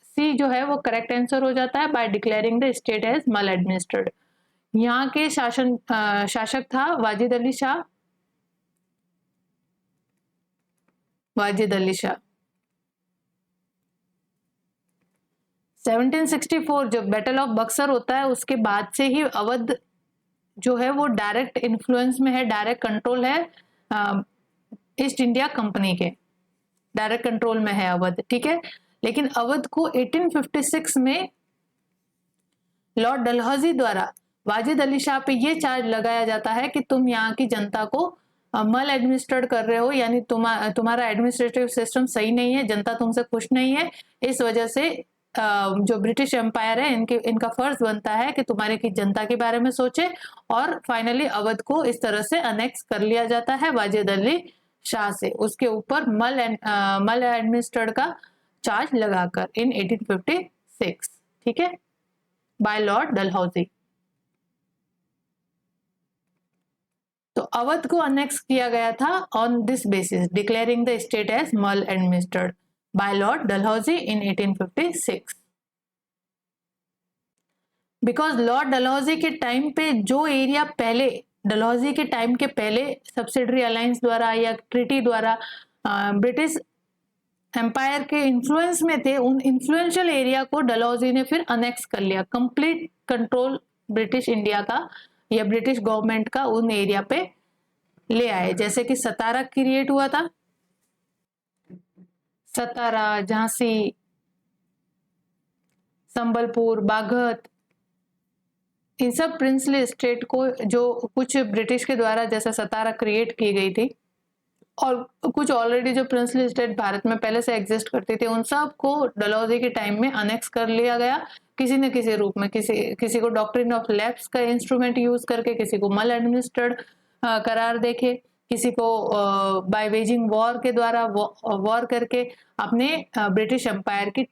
सी जो है वो करेक्ट आंसर हो जाता है by declaring the state as maladministered. यहाँ के शासक था वाजिद अली शाह। वाजिद अली शाह 1764 जो बैटल ऑफ बक्सर होता है उसके बाद से ही अवध जो है वो डायरेक्ट इन्फ्लुएंस में है, डायरेक्ट कंट्रोल है ईस्ट इंडिया कंपनी के, डायरेक्ट कंट्रोल में है अवध, ठीक है। लेकिन अवध को 1856 में लॉर्ड डलहौजी द्वारा वाजिद अली शाह पे ये चार्ज लगाया जाता है कि तुम यहाँ की जनता को मल एडमिनिस्ट्रेट कर रहे हो, यानी तुम्हारा एडमिनिस्ट्रेटिव सिस्टम सही नहीं है, जनता तुमसे खुश नहीं है। इस वजह से जो ब्रिटिश एम्पायर है इनका फर्ज बनता है कि तुम्हारे की जनता के बारे में सोचे। और फाइनली अवध को इस तरह से अनेक्स कर लिया जाता है वाजिद अली शाह से, उसके ऊपर मल एडमिनिस्ट्रेट का चार्ज लगाकर इन 1856, ठीक है, बाय लॉर्ड डलहौजी। तो अवध को अनेक्स किया गया था on this basis, declaring the state as maladministered by Lord Dalhousie in 1856। Because Lord Dalhousie के टाइम पे जो एरिया पहले डलहौजी के टाइम के पहले सब्सिडरी अलायंस द्वारा या ट्रीटी द्वारा ब्रिटिश एम्पायर के इन्फ्लुएंस में थे, उन इन्फ्लुएंशियल एरिया को डलहौजी ने फिर अनेक्स कर लिया। कंप्लीट कंट्रोल ब्रिटिश इंडिया का या ब्रिटिश गवर्नमेंट का उन एरिया पे ले आए। जैसे कि सतारा क्रिएट हुआ था, सतारा, झांसी, संबलपुर, बाघत, इन सब प्रिंसली स्टेट को जो कुछ ब्रिटिश के द्वारा जैसा सतारा क्रिएट की गई थी और कुछ ऑलरेडी जो प्रिंसली स्टेट भारत में पहले से एग्जिस्ट करती थी, उन सब को डलहौजी के टाइम में अनेक्स कर लिया गया किसी न किसी रूप में। किसी को डॉक्ट्रिन ऑफ लैप्स का इंस्ट्रूमेंट यूज करके, किसी को मल एडमिनिस्ट्रेड करार देके, किसी को बाय वेजिंग वॉर के द्वारा वॉर करके अपने ब्रिटिश एम्पायर की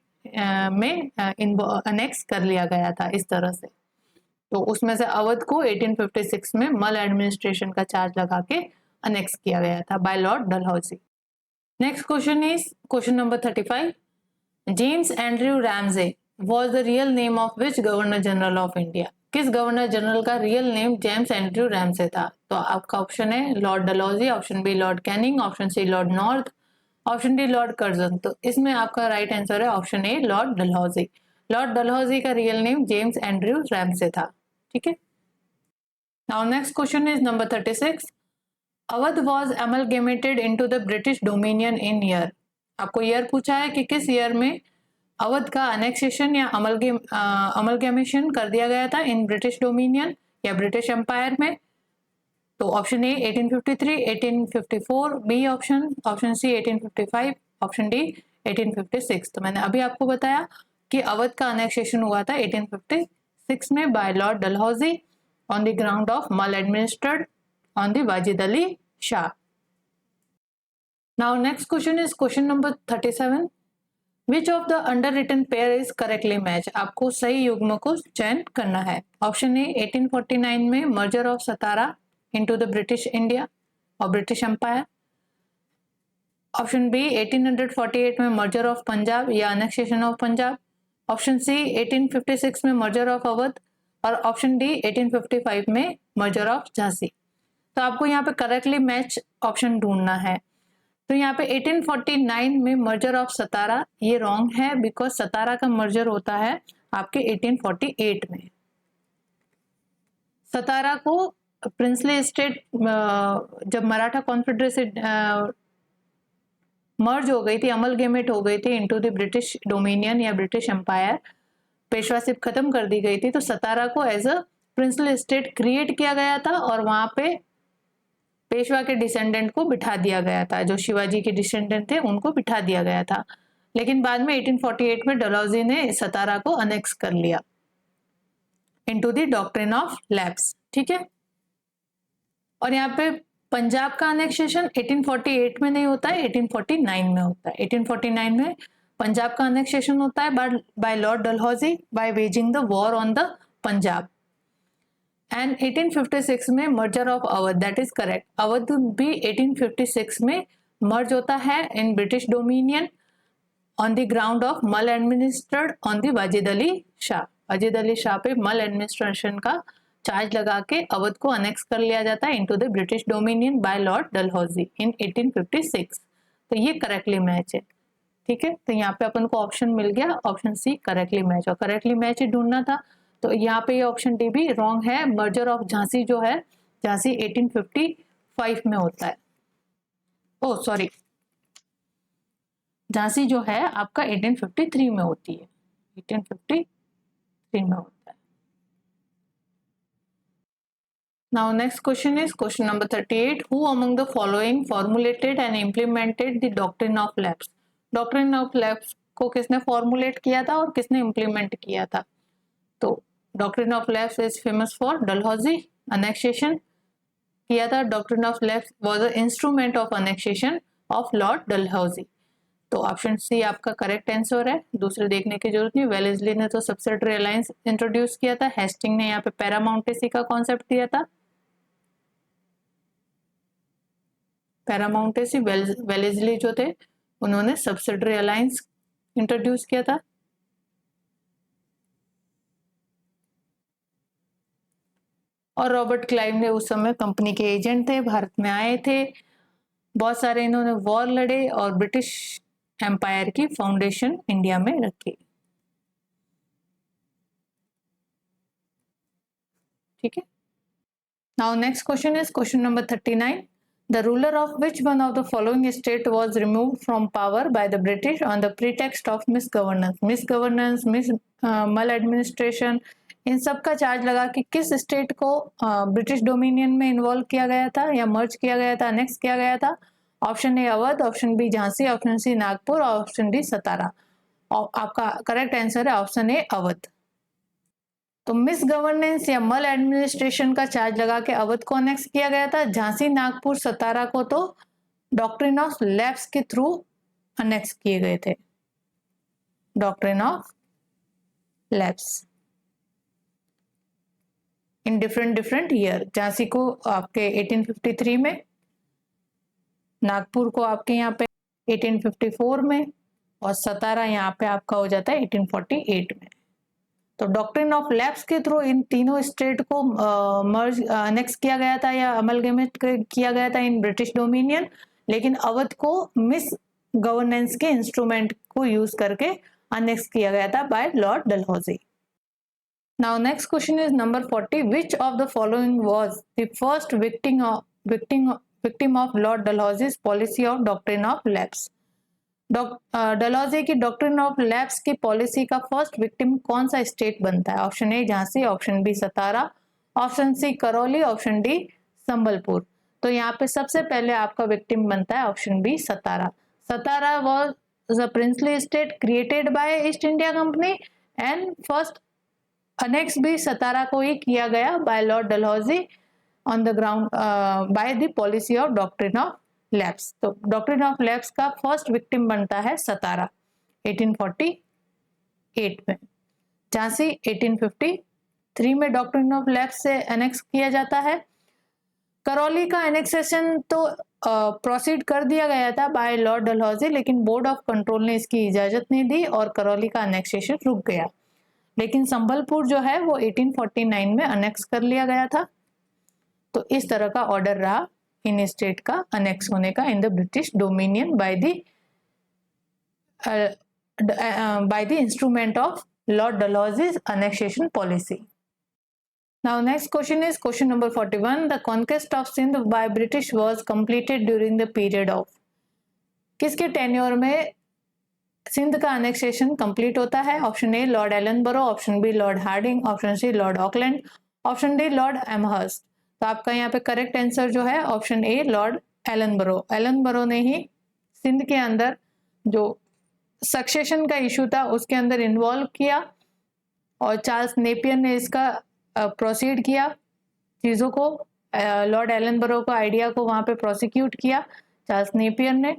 में अनेक्स कर लिया गया था इस तरह से। तो उसमें से अवध को 1856 में मल एडमिनिस्ट्रेशन का चार्ज लगा के अनेक्स किया गया था by Lord Dalhousie. Next question is question number 35। James Andrew Ramsay was the real name of which governor general of India? किस गवर्नर जनरल का real name James Andrew Ramsay था? तो आपका ऑप्शन है lord Dalhousie, option B lord Canning, option C lord North, option D Lord Curzon. तो इसमें आपका right answer है option A lord Dalhousie. Lord Dalhousie का real name James Andrew Ramsay था, ठीक है। Now next question is number 36। Awadh was amalgamated into the British dominion in year. आपको year पूछा है कि किस ईयर में अवध का अनेक्सेशन या अमलगेमेशन कर दिया गया था इन ब्रिटिश डोमिनियन या ब्रिटिश एम्पायर में। तो option A 1853, 1854, B option C 1855, option D 1856। तो मैंने अभी आपको बताया कि अवध का अनेक्सेशन हुआ था 1856 में by Lord Dalhousie on the ground of maladministered on the Wajid Ali Shah. Now next question is question number 37. Which of the underwritten pair is correctly matched? आपको सही युग्म को चयन करना है. ऑप्शन ए 1849 में merger of Satara into the British India और British empire. Option B 1848 में मर्जर ऑफ पंजाब या annexation of Punjab. Option C 1856 में मर्जर ऑफ अवध और ऑप्शन डी 1855 में मर्जर ऑफ झांसी. तो आपको यहाँ पे करेक्टली मैच ऑप्शन ढूंढना है. तो यहाँ पे 1849 में मर्जर ऑफ सतारा ये रॉन्ग है, बिकॉज सतारा का मर्जर होता है आपके 1848 में. सतारा को प्रिंसली स्टेट जब मराठा कॉन्फेडरेसी मर्ज हो गई थी, अमलगेमेट हो गई थी इनटू द ब्रिटिश डोमिनियन या ब्रिटिश एम्पायर, पेशवासिप खत्म कर दी गई थी, तो सतारा को as a princely state create किया गया था और वहां पे पेशवा के डिसेंडेंट को बिठा दिया गया था. जो शिवाजी के डिसेंडेंट थे उनको बिठा दिया गया था. लेकिन बाद में 1848 में डलहौजी ने सतारा को अनेक्स कर लिया into the doctrine of lapse. ठीक है. और यहाँ पे पंजाब का अनेक्सेशन 1848 में नहीं होता है, 1849 में होता है. 1849 में पंजाब का अनेक्सेशन होता है by Lord Dalhousie by waging the war on the Punjab. And 1856 में merger of Awadh, that is correct. Awadh भी 1856 में मर्ज होता है in British dominion on the ground of maladministered on the Wajid Ali Shah. Wajid Ali Shah पे मल एडमिनिस्ट्रेशन का चार्ज लगा के अवध को अनेक्स कर लिया जाता है into the British dominion by Lord Dalhousie in 1856. तो ये करेक्टली मैच है. ठीक है. तो यहाँ पे अपन को ऑप्शन मिल गया, ऑप्शन सी करेक्टली मैच. और करेक्टली मैच ही ढूंढना था, तो यहाँ पे ये ऑप्शन डी भी रॉन्ग है. मर्जर ऑफ झांसी जो है, झांसी 1855 में होता है. ओ सॉरी, झांसी जो है आपका 1853 में होती है. 1853 में होता है. Now next question is question number 38. Who among the following formulated and implemented the doctrine of lapse? Doctrine of lapse को किसने फॉर्मुलेट किया था और किसने इम्प्लीमेंट किया था? तो doctrine of lapse is famous for Dalhousie. Annexation किया था. Doctrine of lapse was a instrument of annexation of Lord Dalhousie. तो ऑप्शन सी आपका करेक्ट आंसर है. दूसरे देखने की जरूरत नहीं. वेलेस्ली ने तो सब्सिडरी अलायंस इंट्रोड्यूस किया था. हेस्टिंग ने यहाँ पे पैरामाउंटेसी का कॉन्सेप्ट दिया था. पैरामाउंटेसी, वेलेस्ली जो थे उन्होंने सब्सिडरी अलायंस इंट्रोड्यूस किया था. और रॉबर्ट क्लाइव ने उस समय कंपनी के एजेंट थे, भारत में आए थे. बहुत सारे इन्होंने वॉर लड़े और ब्रिटिश एम्पायर की फाउंडेशन इंडिया में रखी. ठीक है. Now next question is question number 39. The ruler of which one of the following state was removed from power by the British on the pretext of misgovernance? Misgovernance, maladministration, इन सब का charge लगा कि किस state को British dominion में involve किया गया था या मर्ज किया गया था, अनेक्स किया गया था. Option A Awadh, option B Jhansi, option C Nagpur और ऑप्शन डी सतारा. आपका करेक्ट आंसर है ऑप्शन ए अवध. तो मिस गवर्नेंस या मल एडमिनिस्ट्रेशन का चार्ज लगा के अवध को अनेक्स किया गया था. झांसी, नागपुर, सतारा को तो डॉक्ट्रिन ऑफ लैप्स के थ्रू अनेक्स किए गए थे. Doctrine of lapse in different year. Jhansi को आपके 1853 में, नागपुर को आपके यहाँ पे 1854 में और सतारा यहाँ पे आपका हो जाता है 1848 में. तो डॉक्ट्रिन ऑफ लैप्स के थ्रू इन तीनों स्टेट को मर्ज अनेक्स किया गया था या अमलगेमेट किया गया था इन ब्रिटिश डोमिनियन. लेकिन अवध को मिस गवर्नेंस के इंस्ट्रूमेंट को यूज करके अनेक्स किया गया था by Lord Dalhousie. Now next question is number 40. Which of the following was the first victim of Lord Dalhousie's policy of doctrine of lapse? Dalhousie की doctrine of lapse की policy का first victim कौन सा state बनता है? Option A Jhansi, option B Satara, option C Karauli, option D Sambalpur. तो यहाँ पे सबसे पहले आपका विक्टिम बनता है option B Satara. Satara was a princely state created by East India company and first annex भी सतारा को ही किया गया by Lord Dalhousie on the ground by the policy of doctrine of lapse. तो डॉक्ट्रिन ऑफ लैप्स का first victim बनता है सतारा 1848 में। झांसी 1853 में डॉक्ट्रिन ऑफ लैप्स से एनेक्स किया जाता है। करौली का एनेक्सेशन तो प्रोसीड कर दिया गया था बाय लॉर्ड डलहौजी, लेकिन बोर्ड ऑफ कंट्रोल ने इसकी इजाजत नहीं दी और करौली का एनेक्सेशन रुक गया। लेकिन संबलपुर जो है वो 1849 में अनेक्स कर लिया गया था। तो इस तरह का ऑर्डर रहा इन स्टेट का अनेक्स होने का in the British dominion by the instrument of Lord Dalhousie's annexation policy. Now next question is question number 41. The conquest of Sindh by British was completed during the period of. किसके tenure में सिंध का annexation complete होता है? Option A lord Ellenborough, option B Lord Hardinge, option C lord Auckland, option D lord Amherst. तो आपका यहाँ पे correct answer जो है option A lord Ellenborough. Ellenborough ने ही सिंध के अंदर जो सक्सेशन का इशू था उसके अंदर इन्वॉल्व किया और चार्ल्स नेपियर ने इसका प्रोसीड किया चीज़ों को। लॉर्ड एलनबरो को आइडिया को वहाँ पे प्रोसिक्यूट किया चार्ल्स नेपियर ने।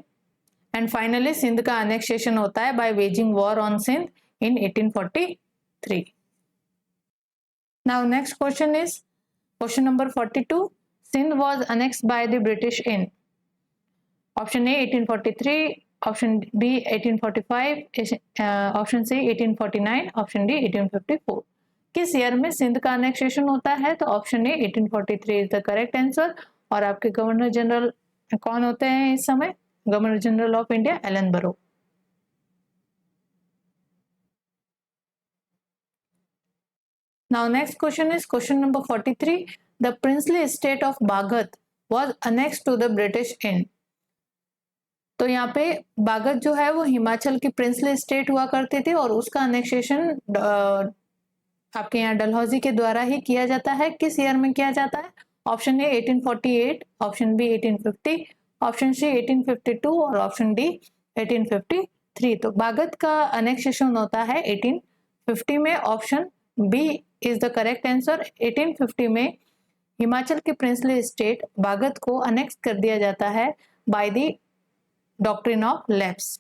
एंड फाइनली सिंध का अनेक्सेशन होता है by waging war on Sindh in 1843। Now next question is question number 42. Sindh was annexed by the British in option A 1843, option B 1845, option C 1849, option D 1854। किस year में सिंध का annexation होता है? तो option A 1843 is the correct answer. और आपके governor general कौन होते हैं इस समय? Governor general of India Ellenborough. Now next question is question number 43. The princely estate of Baghat was annexed to the British in. तो यहाँ पे बागत जो है वो हिमाचल की प्रिंसली स्टेट हुआ करती थी और उसका अनेक्सेशन आपके यहाँ डलहौजी के द्वारा ही किया जाता है। किस ईयर में किया जाता है? Option A 1848, option B 1850, option C 1852 और ऑप्शन डी 1853। तो बागत का अनेक्सेशन होता है 1850 में। Option B is the correct answer. 1850 में हिमाचल के प्रिंसली स्टेट बागत को अनेक्स कर दिया जाता है by the doctrine of lapse.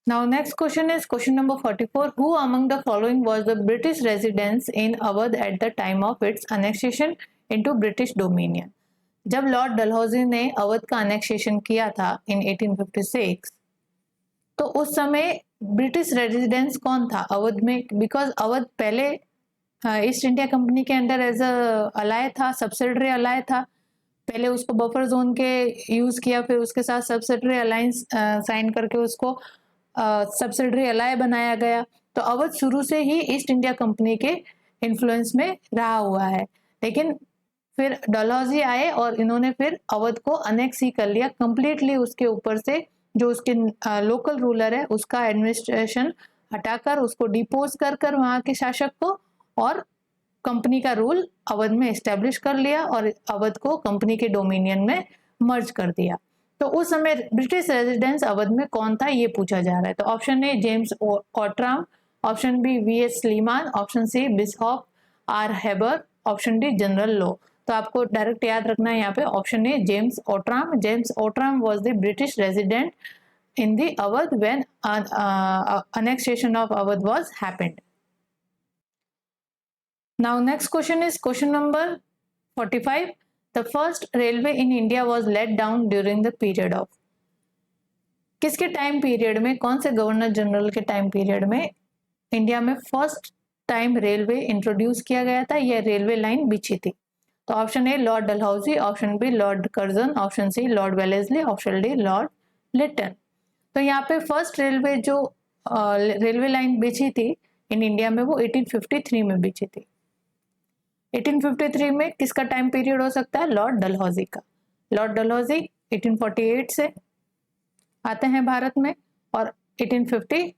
Now next question is question number 44. Who among the following was the British residents in Awadh at the time of its annexation into British Dominion? जब Lord Dalhousie ने अवध का annexation किया था इन 1856 तो उस समय British residence कौन था अवध में? बिकॉज अवध पहले ईस्ट इंडिया कंपनी के अंडर एज अलाय था, सब्सिडरी अलाय था। पहले उसको बफर जोन के यूज किया, फिर उसके साथ सब्सिडरी अलायंस साइन करके उसको सब्सिडरी अलाय बनाया गया। तो अवध शुरू से ही ईस्ट इंडिया कंपनी के इन्फ्लुएंस में रहा हुआ है। लेकिन फिर डलहौजी आए और इन्होंने फिर अवध को अनेक्स ही कर लिया कंप्लीटली। उसके ऊपर से जो उसके लोकल रूलर है उसका एडमिनिस्ट्रेशन हटाकर उसको डिपोज कर वहाँ के शासक को और कंपनी का रूल अवध में एस्टेब्लिश कर लिया और अवध को कंपनी के डोमिनियन में मर्ज कर दिया। तो उस समय ब्रिटिश रेजिडेंस अवध में कौन था ये पूछा जा रहा है। तो option A James Outram, option B V S. Sleeman, option C Bishop R Heber, option D General Low. तो आपको डायरेक्ट याद रखना है यहाँ पे option A James Outram. James Outram was the British resident in the Awadh when annexation of Awadh was happened. Now next question is question number 45. The first railway in India was let down during the period of. किसके time period में, कौन से governor general के time period में India में first time railway introduce किया गया था, यह रेलवे लाइन बिछी थी? तो option A lord Dalhousie, option B lord Curzon, option C Lord Wellesley, option D lord Lytton. तो यहाँ पे फर्स्ट रेलवे जो रेलवे लाइन बिछी थी इन इंडिया में वो 1853 में बिछी थी। 1853 में किसका टाइम पीरियड हो सकता है? लॉर्ड डलहौजी का। लॉर्ड डलहौजी 1848 से आते हैं भारत में और 1853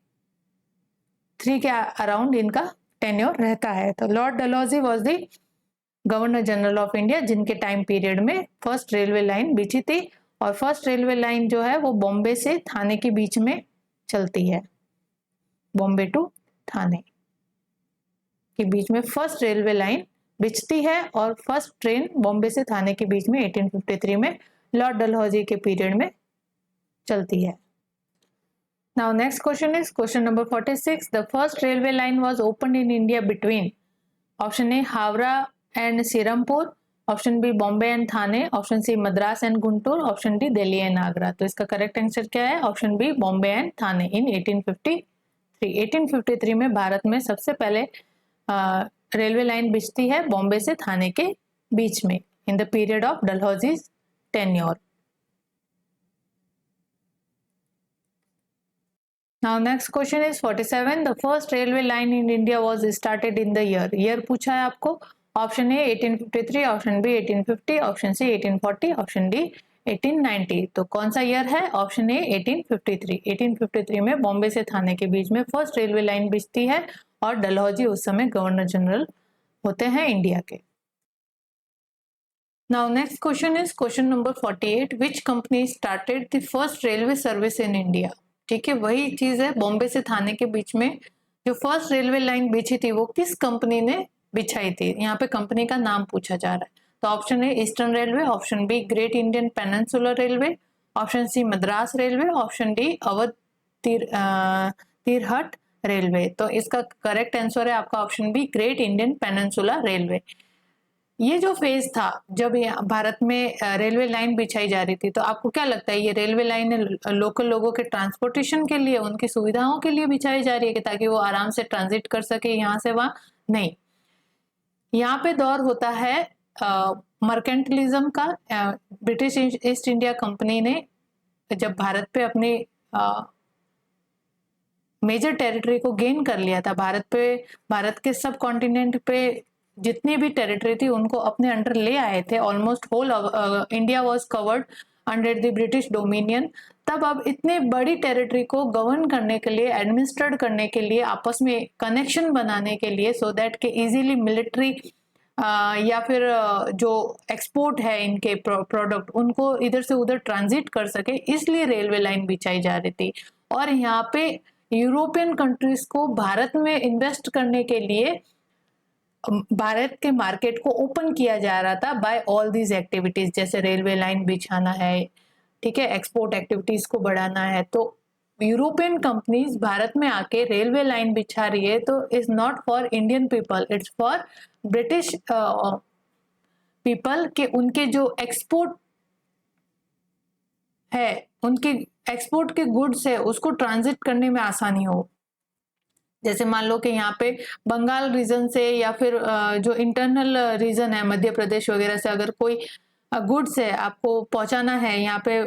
के अराउंड इनका टेन्योर रहता है। तो Lord Dalhousie was the governor general of India जिनके टाइम पीरियड में फर्स्ट रेलवे लाइन बिछी थी। और फर्स्ट रेलवे लाइन जो है वो बॉम्बे से थाने के बीच में चलती है, बॉम्बे टू थाने के बीच में फर्स्ट रेलवे लाइन बिछती है और फर्स्ट ट्रेन बॉम्बे से थाने के बीच में 1853 में लॉर्ड डलहौजी के पीरियड में चलती है। Now next question is question number 46, the first railway line was open in India between, option A Howrah and Serampore, option B Bombay and Thane, option C Madras and Guntur, option D Delhi and Agra. तो इसका करेक्ट आंसर क्या है? Option B Bombay and Thane in 1853। 1853 में भारत में सबसे पहले railway line बिछती है बॉम्बे से थाने के बीच में, in the period of Dalhousie's tenure. Now next question is 47, the first railway line in India was started in the year। Year पूछा है आपको, option A 1853, option B 1850, option C 1840, option D 1890। तो कौन सा ईयर है? Option A 1853। 1853 में बॉम्बे से थाने के बीच में फर्स्ट रेलवे लाइन बिछती है और डलहौजी उस समय गवर्नर जनरल होते हैं इंडिया के। Now next question is question number 48, which company started the first railway service in India। ठीक है, वही चीज है, बॉम्बे से थाने के बीच में जो फर्स्ट रेलवे लाइन बिछी थी वो किस कंपनी ने बिछाई थी? यहाँ पे कंपनी का नाम पूछा जा रहा है। तो option A eastern railway, option B great Indian peninsular railway, option C Madras railway, option D Awadh Tirhut railway. तो इसका करेक्ट आंसर है आपका option B great Indian peninsular railway. ये जो फेज था जब भारत में रेलवे लाइन बिछाई जा रही थी, तो आपको क्या लगता है ये रेलवे लाइन लोकल लोगों के ट्रांसपोर्टेशन के लिए, उनकी सुविधाओं के लिए बिछाई जा रही है कि ताकि वो आराम से ट्रांजिट कर सके यहाँ से वहां? नहीं, यहाँ पे दौर होता है मर्केंटलिज्म का। ब्रिटिश ईस्ट इंडिया कंपनी ने जब भारत पे अपनी मेजर टेरिटरी को गेन कर लिया था, भारत के सब कॉन्टिनेंट पे जितनी भी टेरिटरी थी उनको अपने अंडर ले आए थे। Almost whole India was covered under the British dominion. तब अब इतनी बड़ी टेरिटरी को गवर्न करने के लिए, एडमिनिस्ट्रेट करने के लिए, आपस में कनेक्शन बनाने के लिए, सो दैट के इजीली मिलिट्री या फिर जो एक्सपोर्ट है इनके प्रोडक्ट उनको इधर से उधर ट्रांजिट कर सके, इसलिए रेलवे लाइन बिछाई जा रही थी। और यहाँ पे यूरोपियन कंट्रीज को भारत में इन्वेस्ट करने के लिए भारत के मार्केट को ओपन किया जा रहा था बाय ऑल दीज एक्टिविटीज, जैसे रेलवे लाइन बिछाना है, ठीक है, एक्सपोर्ट एक्टिविटीज को बढ़ाना है। तो यूरोपियन कंपनीज भारत में आके रेलवे लाइन बिछा रही है, तो it's not for Indian people, it's for British people के उनके जो एक्सपोर्ट है, उनके एक्सपोर्ट के गुड्स है उसको ट्रांजिट करने में आसानी हो। जैसे मान लो कि यहाँ पे बंगाल रीजन से या फिर जो इंटरनल रीजन है मध्य प्रदेश वगैरह से अगर कोई गुड्स है आपको पहुंचाना है यहाँ पे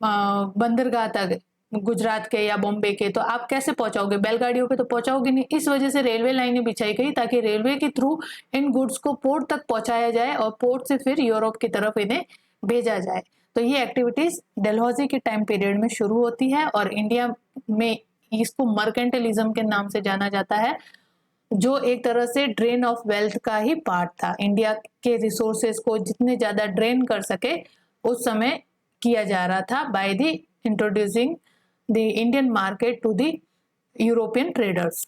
बंदरगाह तक, गुजरात के या बॉम्बे के, तो आप कैसे पहुंचाओगे? बैलगाड़ियों पे तो पहुंचाओगे नहीं। इस वजह से रेलवे लाइनें बिछाई गई ताकि रेलवे के थ्रू इन गुड्स को पोर्ट तक पहुंचाया जाए और पोर्ट से फिर यूरोप की तरफ इन्हें भेजा जाए। तो ये एक्टिविटीज डलहौजी के टाइम पीरियड में शुरू होती है और इंडिया में इसको मर्केंटलिज्म के नाम से जाना जाता है, जो एक तरह से ड्रेन ऑफ वेल्थ का ही पार्ट था। इंडिया के रिसोर्सेज को जितने ज्यादा ड्रेन कर सके उस समय किया जा रहा था by the introducing the Indian market to the European traders.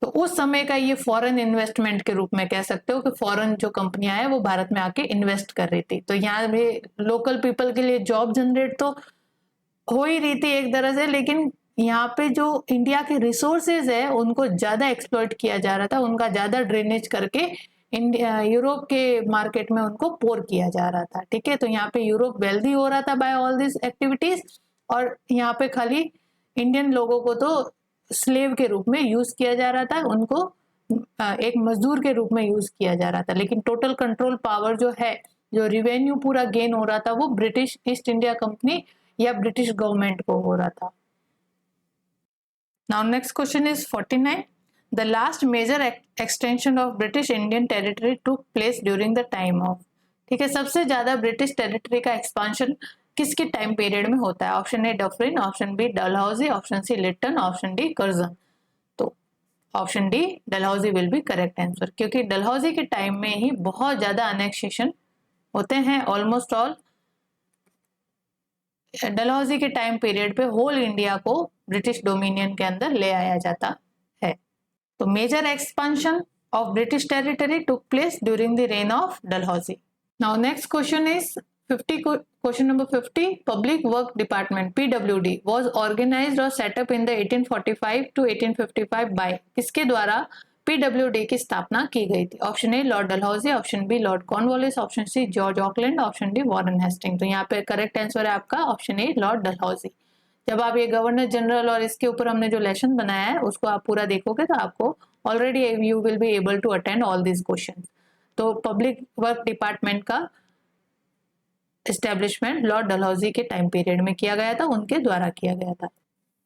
तो उस समय का ये फॉरेन इन्वेस्टमेंट के रूप में कह सकते हो कि फॉरेन जो कंपनियां हैं वो भारत में आके इन्वेस्ट कर रही थी। तो यहाँ भी लोकल पीपल के लिए जॉब जनरेट तो हो ही रही थी एक तरह से, लेकिन यहाँ पे जो इंडिया के रिसोर्सेज है उनको ज्यादा एक्सप्लॉइट किया जा रहा था, उनका ज्यादा ड्रेनेज करके इंडिया यूरोप के मार्केट में उनको पोर किया जा रहा था। ठीक है, तो यहाँ पे यूरोप वेल्दी हो रहा था बाय ऑल दिस एक्टिविटीज, और यहाँ पे खाली इंडियन लोगों को तो स्लेव के रूप में यूज किया जा रहा था, उनको एक मजदूर के रूप में यूज किया जा रहा था। लेकिन टोटल कंट्रोल पावर जो है, जो रिवेन्यू पूरा गेन हो रहा था वो ब्रिटिश ईस्ट इंडिया कंपनी या ब्रिटिश गवर्नमेंट को हो रहा था। Now next question is 49. The last major extension of British Indian territory took place during the time of। ठीक है, सबसे ज्यादा ब्रिटिश टेरिटरी का एक्सपांशन किसके टाइम पीरियड में होता है? Option A Dufferin, option B Dalhousie, option C Lytton, option D Curzon. तो option D Dalhousie will be correct answer, क्योंकि डलहौजी के टाइम में ही बहुत ज्यादा अनेक्सेशन होते हैं। ऑलमोस्ट ऑल डलहौजी के टाइम पीरियड पे होल इंडिया को ब्रिटिश डोमिनियन के अंदर ले आया जाता है। तो major expansion of British territory took place during the reign of Dalhousie. Now next question is Question number 50. Public Work Department (PWD) was organized or set up in the 1845 to 1855 by किसके द्वारा PWD की स्थापना की गई थी? Option A lord Dalhousie, option B Lord Cornwallis, option C George Auckland, option D Warren Hasting. तो यहाँ पे करेक्ट आंसर है आपका ऑप्शन ए लॉर्ड डलहौजी। जब आप ये गवर्नर जनरल और इसके ऊपर हमने जो लेसन बनाया है उसको आप पूरा देखोगे तो आपको already you will be able to attend all this question. तो पब्लिक वर्क डिपार्टमेंट का एस्टेब्लिशमेंट लॉर्ड डलहौजी के टाइम पीरियड में किया गया था, उनके द्वारा किया गया था।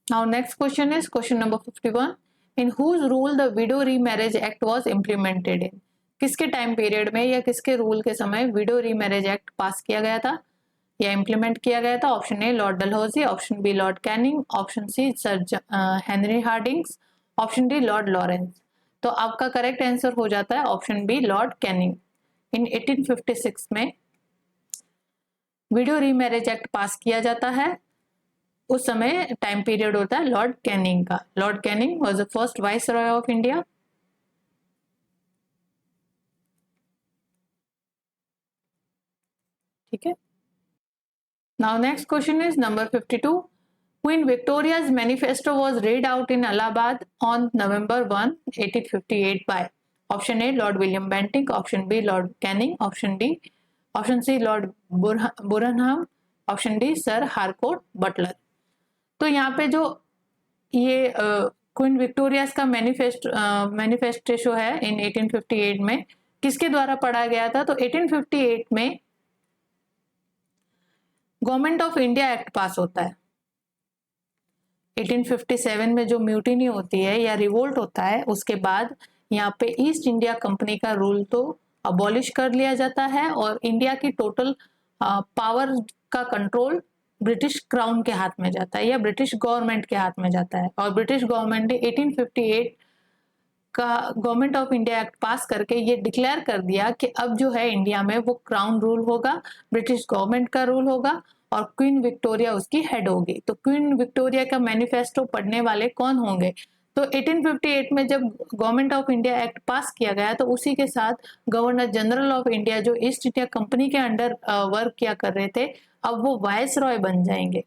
Now next question is question number 51. In whose rule the widow remarriage act was implemented in? किसके टाइम पीरियड में या किसके रूल के समय विडो रीमैरिज एक्ट पास किया गया था या इम्प्लीमेंट किया गया था? Option A lord Dalhousie, option B lord Canning, option C sir Henry Hardings, option D lord Lawrence. तो आपका करेक्ट आंसर हो जाता है option B lord Canning. In 1856 में विडो रीमैरिज एक्ट पास किया जाता है, उस समय टाइम पीरियड होता है लॉर्ड कैनिंग का। Lord Canning was the first viceroy of India. ठीक है। Now next question is number 52. Queen Victoria's manifesto was read out in Allahabad on November 1, 1858 by option A Lord William Bentinck, option B Lord Canning, option C Lord Burenham, option D sir Harcourt Butler. तो यहाँ पे जो ये queen Victoria's का manifesto है इन 1858 में किसके द्वारा पढ़ा गया था? तो 1858 में गवर्नमेंट ऑफ इंडिया एक्ट पास होता है। 1857 में जो म्यूटिनी होती है या रिवोल्ट होता है उसके बाद यहाँ पे ईस्ट इंडिया कंपनी का रूल तो अबॉलिश कर लिया जाता है और इंडिया की टोटल पावर का कंट्रोल ब्रिटिश क्राउन के हाथ में जाता है या ब्रिटिश गवर्नमेंट के हाथ में जाता है। और ब्रिटिश गवर्नमेंट ने 1858 का गवर्नमेंट ऑफ इंडिया एक्ट पास करके ये डिक्लेयर कर दिया कि अब जो है इंडिया में वो क्राउन रूल होगा, ब्रिटिश गवर्नमेंट का रूल होगा और क्वीन विक्टोरिया उसकी हेड होगी। तो क्वीन विक्टोरिया का मैनिफेस्टो पढ़ने वाले कौन होंगे? तो 1858 में जब गवर्नमेंट ऑफ इंडिया एक्ट पास किया गया तो उसी के साथ गवर्नर जनरल ऑफ इंडिया जो ईस्ट इंडिया कंपनी के अंडर वर्क किया कर रहे थे, अब वो वाइस रॉय बन जाएंगे।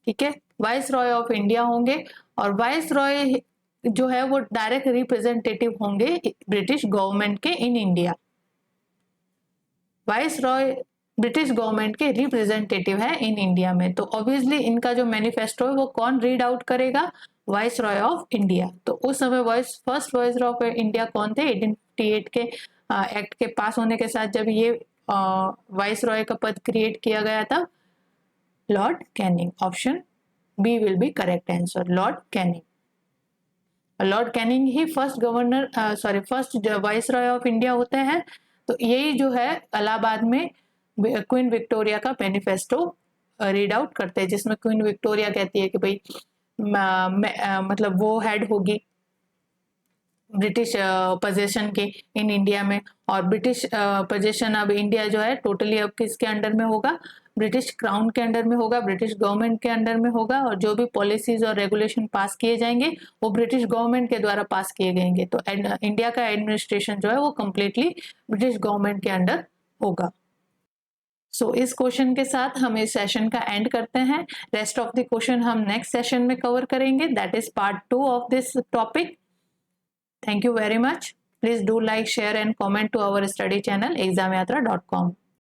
ठीक है, वाइस रॉय ऑफ इंडिया होंगे और वाइस रॉय जो है वो डायरेक्ट रिप्रेजेंटेटिव होंगे ब्रिटिश गवर्नमेंट के in India. Vice Roy British government के रिप्रेजेंटेटिव है इन इंडिया में। तो ऑब्वियसली इनका जो मैनिफेस्टो है वो कौन रीड आउट करेगा? Vice Roy of India. तो उस समय first viceroy of India कौन थे? 1858 के एक्ट के पास होने के साथ जब ये वाइस रॉय का पद क्रिएट किया गया था Lord Canning. Option B will be correct answer, Lord Canning. Lord Canning ही first viceroy of India होते हैं। तो यही जो है इलाहाबाद में क्वीन विक्टोरिया का मैनिफेस्टो रीड आउट करते हैं, जिसमें क्वीन विक्टोरिया कहती है कि भाई मतलब वो हेड होगी ब्रिटिश पोजीशन के इन इंडिया में और ब्रिटिश पोजीशन अब इंडिया जो है टोटली अब किसके अंडर में होगा? ब्रिटिश क्राउन के अंडर में होगा, ब्रिटिश गवर्नमेंट के अंडर में होगा और जो भी पॉलिसीज और रेगुलेशन पास किए जाएंगे वो ब्रिटिश गवर्नमेंट के द्वारा पास किए जाएंगे। तो इंडिया का एडमिनिस्ट्रेशन जो है वो कम्प्लीटली ब्रिटिश गवर्नमेंट के अंडर होगा। सो इस क्वेश्चन के साथ हम इस सेशन का एंड करते हैं। रेस्ट ऑफ द क्वेश्चन हम नेक्स्ट सेशन में कवर करेंगे, that is part 2 of this topic. Thank you very much. Please do like, share and comment to our study channel examyatra.com.